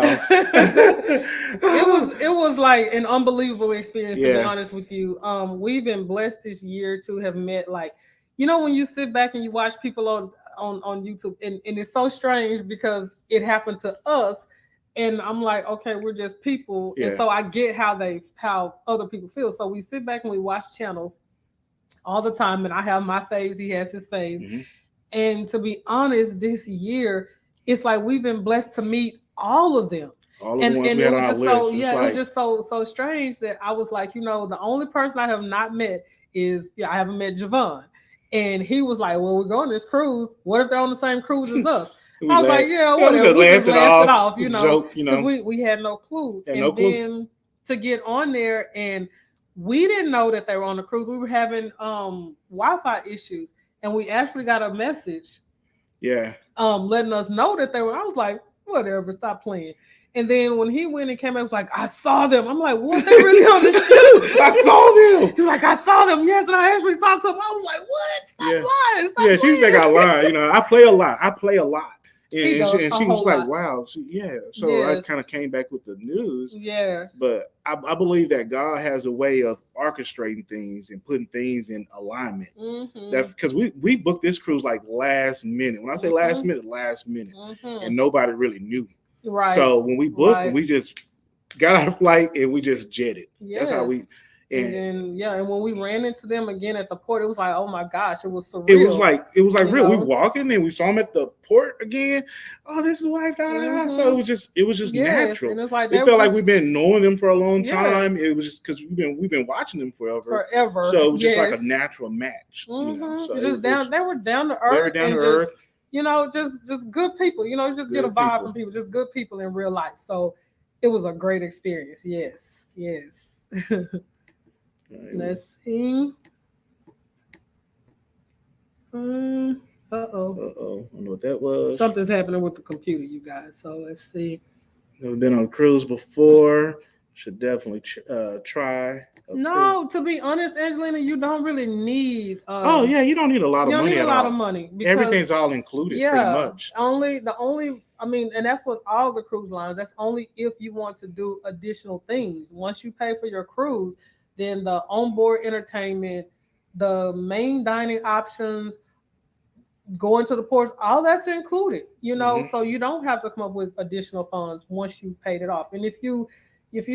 B: It was like an unbelievable experience, to be honest with you. We've been blessed this year to have met, like, when you sit back and you watch people on YouTube, and it's so strange because it happened to us. And I'm like, okay, we're just people. And so I get how other people feel. So we sit back and we watch channels all the time. And I have my phase, he has his phase. And to be honest, this year, it's like we've been blessed to meet all of them.
A: All of the ones we had on our list.
B: It was just so strange that I was like, the only person I have not met is, I haven't met Javon. And he was like, well, we're going on this cruise. What if they're on the same cruise as us? I was like, whatever. We just laughed it off,
A: joke,
B: because we had no clue. Then to get on there, and we didn't know that they were on the cruise. We were having Wi-Fi issues, and we actually got a message, letting us know that they were. I was like, whatever, stop playing. And then when he went and came back, was like, I saw them. I'm like, what? They really on the shoot?
A: I saw them.
B: He's like, I saw them. Yes, and I actually talked to him. I was like, what? Stop lying. Stop lying.
A: She think I lie. I play a lot. And she was like, wow. So I kind of came back with the news.
B: Yes.
A: But I believe that God has a way of orchestrating things and putting things in alignment. That's because we booked this cruise like last minute. When I say last minute. And nobody really knew.
B: Right.
A: So when we booked, we just got our flight and we just jetted. That's how we.
B: And when we ran into them again at the port, it was like, oh my gosh, it was surreal.
A: It was like real. We walking and we saw them at the port again. Oh, this is life. So it was just natural. And it's like it felt like we've been knowing them for a long time. It was just because we've been watching them forever. So it was just like a natural match. So
B: they were down to earth. Just good people. Just get a vibe from people. Just good people in real life. So it was a great experience. Yes. Let's see.
A: I don't know what that was.
B: Something's happening with the computer, you guys. So let's see.
A: Never been on a cruise before. Should definitely try.
B: No, to be honest, Angelina, you don't really need.
A: Oh yeah, you don't need a lot
B: you
A: of
B: don't
A: money
B: need a
A: at
B: lot
A: all.
B: of money because
A: Everything's all included, pretty much.
B: the only. I mean, and that's with all the cruise lines. That's only if you want to do additional things. Once you pay for your cruise, then the onboard entertainment, the main dining options, going to the ports, all that's included, so you don't have to come up with additional funds once you paid it off. And if you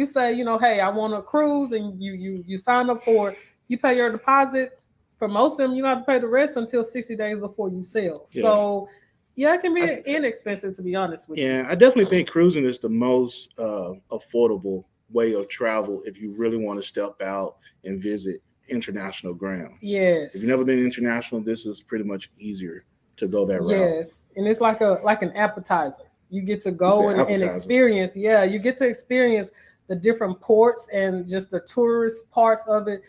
B: say, hey, I want a cruise, and you sign up for it, you pay your deposit. For most of them, you don't have to pay the rest until 60 days before you sail. Yeah. So yeah, it can be inexpensive, to be honest with you.
A: Yeah, I definitely think cruising is the most affordable way of travel if you really want to step out and visit international grounds.
B: Yes.
A: If you've never been international, this is pretty much easier to go that route.
B: Yes, and it's like an appetizer. You get to go and experience. Yeah, you get to experience the different ports and just the tourist parts of it.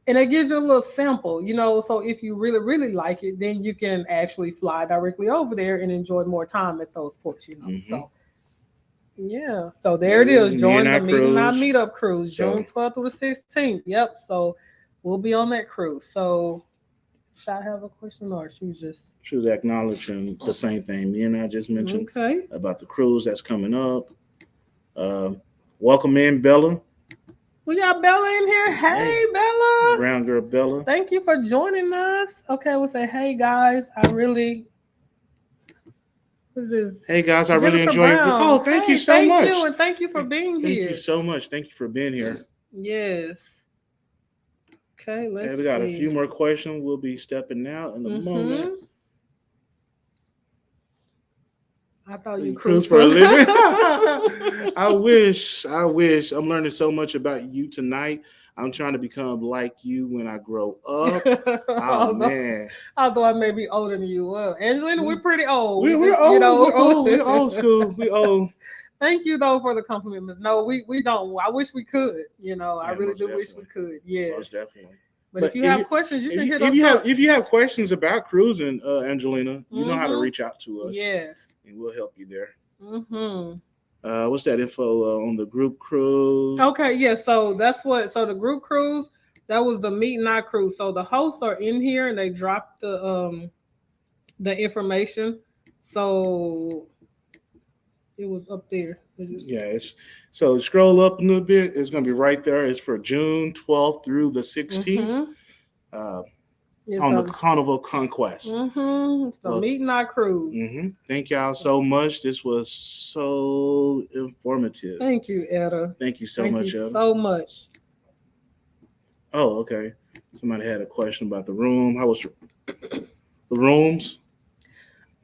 B: And it gives you a little sample, so if you really, really like it, then you can actually fly directly over there and enjoy more time at those ports, So, yeah. So there it is. Join the Meet and Not Meetup cruise, June 12th through the 16th. Yep. So we'll be on that cruise. So should I have a question, or she was
A: acknowledging the same thing me and I just mentioned about the cruise that's coming up. Welcome in, Bella.
B: We got Bella in here. Hey, Bella.
A: Brown girl Bella.
B: Thank you for joining us. Okay, we'll say, hey, guys. What's this?
A: Hey, guys, I really enjoyed it. Oh, thank you so much.
B: Thank you, and thank you for being here.
A: Thank you so much. Thank you for being here.
B: Yes. Okay, let's see.
A: We got a few more questions. We'll be stepping out in a moment.
B: I thought you
A: cruise for a living. I wish. I'm learning so much about you tonight. I'm trying to become like you when I grow up. Man.
B: Although I may be older than you. Well, Angelina, we're pretty old.
A: We're old. We're old. We're old school. We old.
B: Thank you, though, for the compliment. No, we don't. I wish we could. I really do wish we could. Yes.
A: Most definitely.
B: But if you have questions, you can hit us up.
A: If you have questions about cruising, Angelina, you know how to reach out to us.
B: Yes.
A: And we'll help you there. What's that info on the group cruise?
B: Okay, yeah. So that's so the group cruise, that was the Meet and Not cruise. So the hosts are in here and they dropped the information. So it was up there.
A: So scroll up a little bit. It's gonna be right there. It's for June 12th through the 16th. On the Carnival Conquest.
B: It's the Meet and Not cruise.
A: Thank y'all so much. This was so informative.
B: Thank you, Etta.
A: Thank you so much, Etta.
B: So much.
A: Oh, okay. Somebody had a question about the room. How was the rooms?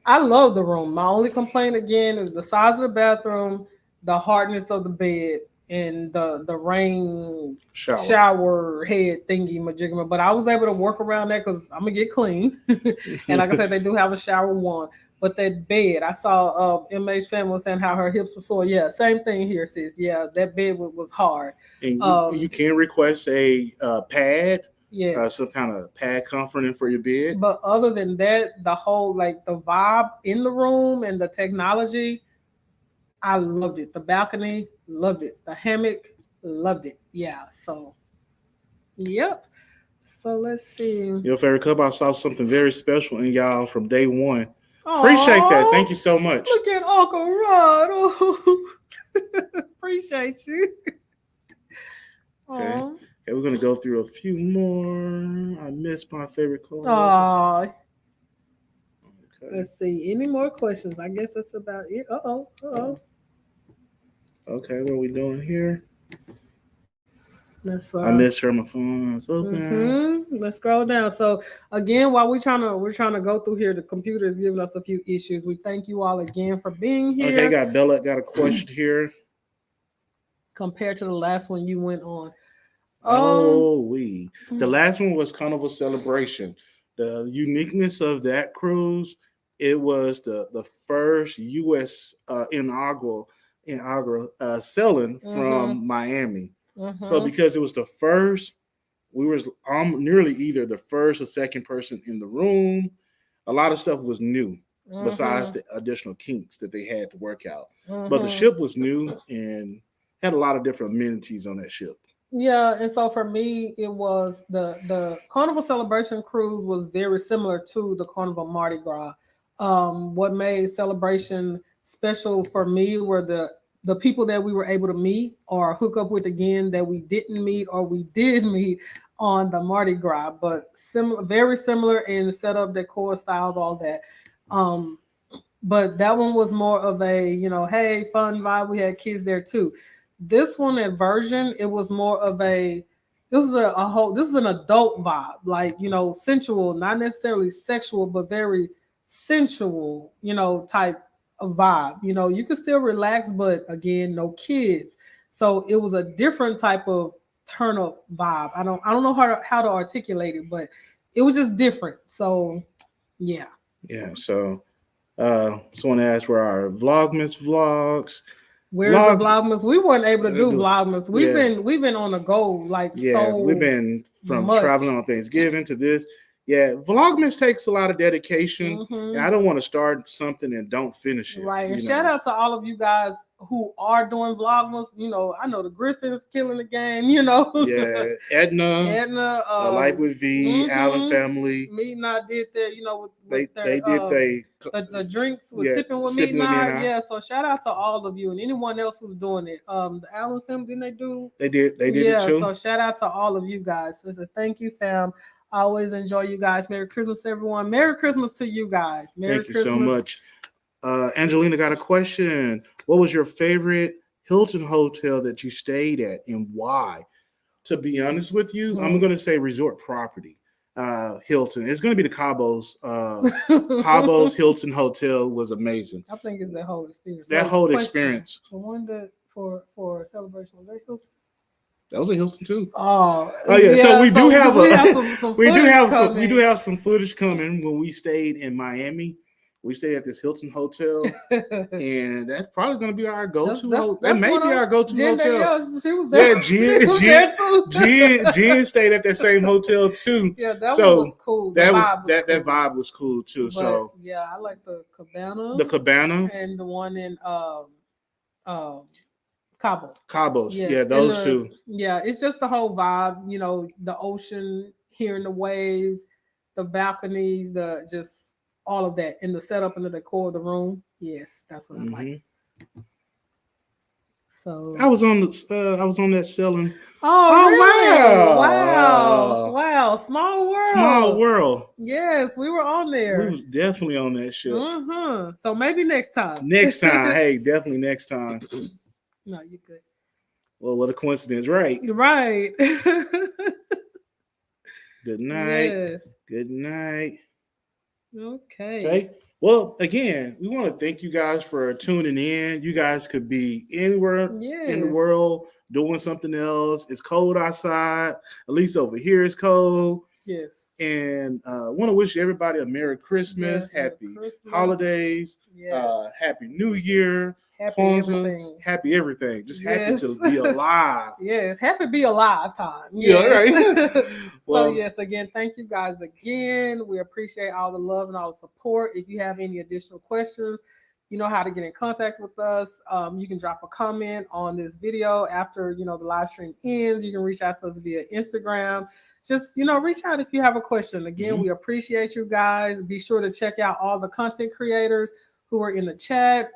B: I love the room. My only complaint again is the size of the bathroom, the hardness of the bed, and the rain shower head thingy majigama. But I was able to work around that because I'm gonna get clean. And like I said, they do have a shower one. But that bed, I saw MA's family was saying how her hips were sore. Yeah, same thing here, sis. Yeah, that bed was hard.
A: And you can request a pad. Yeah, some kind of pad comforting for your bed.
B: But other than that, the whole the vibe in the room and the technology, I loved it. The balcony, loved it. The hammock, loved it. Yeah. So, yep. So let's see.
A: Your favorite couple, I saw something very special in y'all from day one. Aww, appreciate that. Thank you so much.
B: Look at Uncle Rod. Oh. Appreciate you.
A: Okay. Okay, we're gonna go through a few more. I missed my favorite call.
B: Okay. Let's see. Any more questions? I guess that's about it.
A: Okay, what are we doing here?
B: That's
A: I missed her on my phone. It's okay.
B: Let's scroll down. So again, while we're trying to go through here, the computer is giving us a few issues. We thank you all again for being here.
A: Okay, got Bella got a question here.
B: Compared to the last one you went on.
A: The last one was kind of a celebration. The uniqueness of that cruise, it was the first U.S. inaugural sailing from Miami. So because it was the first, we were nearly either the first or second person in the room. A lot of stuff was new, besides the additional kinks that they had to work out. But the ship was new, and had a lot of different amenities on that ship.
B: Yeah, and so for me, it was the Carnival Celebration cruise was very similar to the Carnival Mardi Gras. What made Celebration special for me were the people that we were able to meet or hook up with again that we didn't meet or we did meet on the Mardi Gras, but similar, very similar in setup, decor, styles, all that. Um, but that one was more of a hey, fun vibe. We had kids there too. This one at Version, it was more of a this is a whole this is an adult vibe, like sensual, not necessarily sexual, but very sensual, type of vibe. You can still relax, but again, no kids. So it was a different type of turn up vibe. I don't know how to articulate it, but it was just different. So yeah.
A: Yeah. So someone asked where our Vlogmas vlogs.
B: Where's the Vlogmas? We weren't able to do Vlogmas.
A: Yeah.
B: We've been on the go
A: we've been from
B: much.
A: traveling on Thanksgiving to this. Yeah, Vlogmas takes a lot of dedication, and I don't want to start something and don't finish it.
B: Right. And shout out to all of you guys who are doing Vlogmas. I know the Griffins killing the game.
A: Yeah, Edna, Life with V, Allen family.
B: Meet and I did that. With
A: they did
B: the drinks with sipping with Meet and I. Yeah. So shout out to all of you and anyone else who's doing it. The Allen family, didn't they do?
A: They did it too.
B: So shout out to all of you guys. So thank you, fam. I always enjoy you guys. Merry Christmas, everyone. Merry Christmas to you guys. Merry Christmas.
A: Thank you so much. Angelina got a question. What was your favorite Hilton hotel that you stayed at and why? To be honest with you, I'm going to say resort property. Hilton. It's going to be the Cabo's. Cabo's Hilton Hotel was amazing.
B: I think it's that whole experience.
A: That whole experience.
B: The one that for Celebration was that Hilton?
A: That was a Hilton too.
B: Oh
A: yeah. So we do have
B: we
A: do have some footage coming when we stayed in Miami. We stayed at this Hilton hotel, and that's probably going to be our go-to. That may be our go-to hotel.
B: She was there.
A: Yeah, Jen stayed at that same hotel too.
B: Yeah, that was cool.
A: That vibe was cool too.
B: But,
A: so
B: yeah, I like the Cabana.
A: The Cabana
B: and the one in Cabo.
A: Cabos. Yes. Yeah, those two.
B: Yeah, it's just the whole vibe, the ocean, hearing the waves, the balconies, the just all of that, and the setup and the decor of the room. Yes, that's what I like. So
A: I was on that selling.
B: Oh really? Wow! Small world. Yes, we were on there.
A: We was definitely on that show.
B: So maybe next time.
A: Hey, definitely next time.
B: No, you're good.
A: Well, what a coincidence, right?
B: Right.
A: Good night.
B: Yes.
A: Good night.
B: Okay.
A: Well, again, we want to thank you guys for tuning in. You guys could be anywhere in the world doing something else. It's cold outside. At least over here it's cold.
B: Yes.
A: And want to wish everybody a Merry Christmas, happy holidays, Happy New Year.
B: Happy everything.
A: Happy everything. Just happy to be alive.
B: Yes, happy to be alive time.
A: Yes. Yeah, right.
B: So yes, again, thank you guys again. We appreciate all the love and all the support. If you have any additional questions, you know how to get in contact with us. You can drop a comment on this video after the live stream ends. You can reach out to us via Instagram. Just reach out if you have a question. Again, we appreciate you guys. Be sure to check out all the content creators who are in the chat.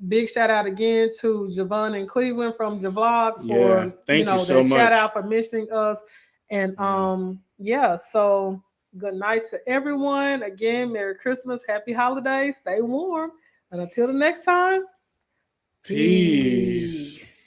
B: Big shout out again to Javon in Cleveland from Javlogs for
A: thank you so much.
B: Shout out for mentioning us. And so good night to everyone. Again, Merry Christmas, Happy Holidays, stay warm. And until the next time,
A: peace.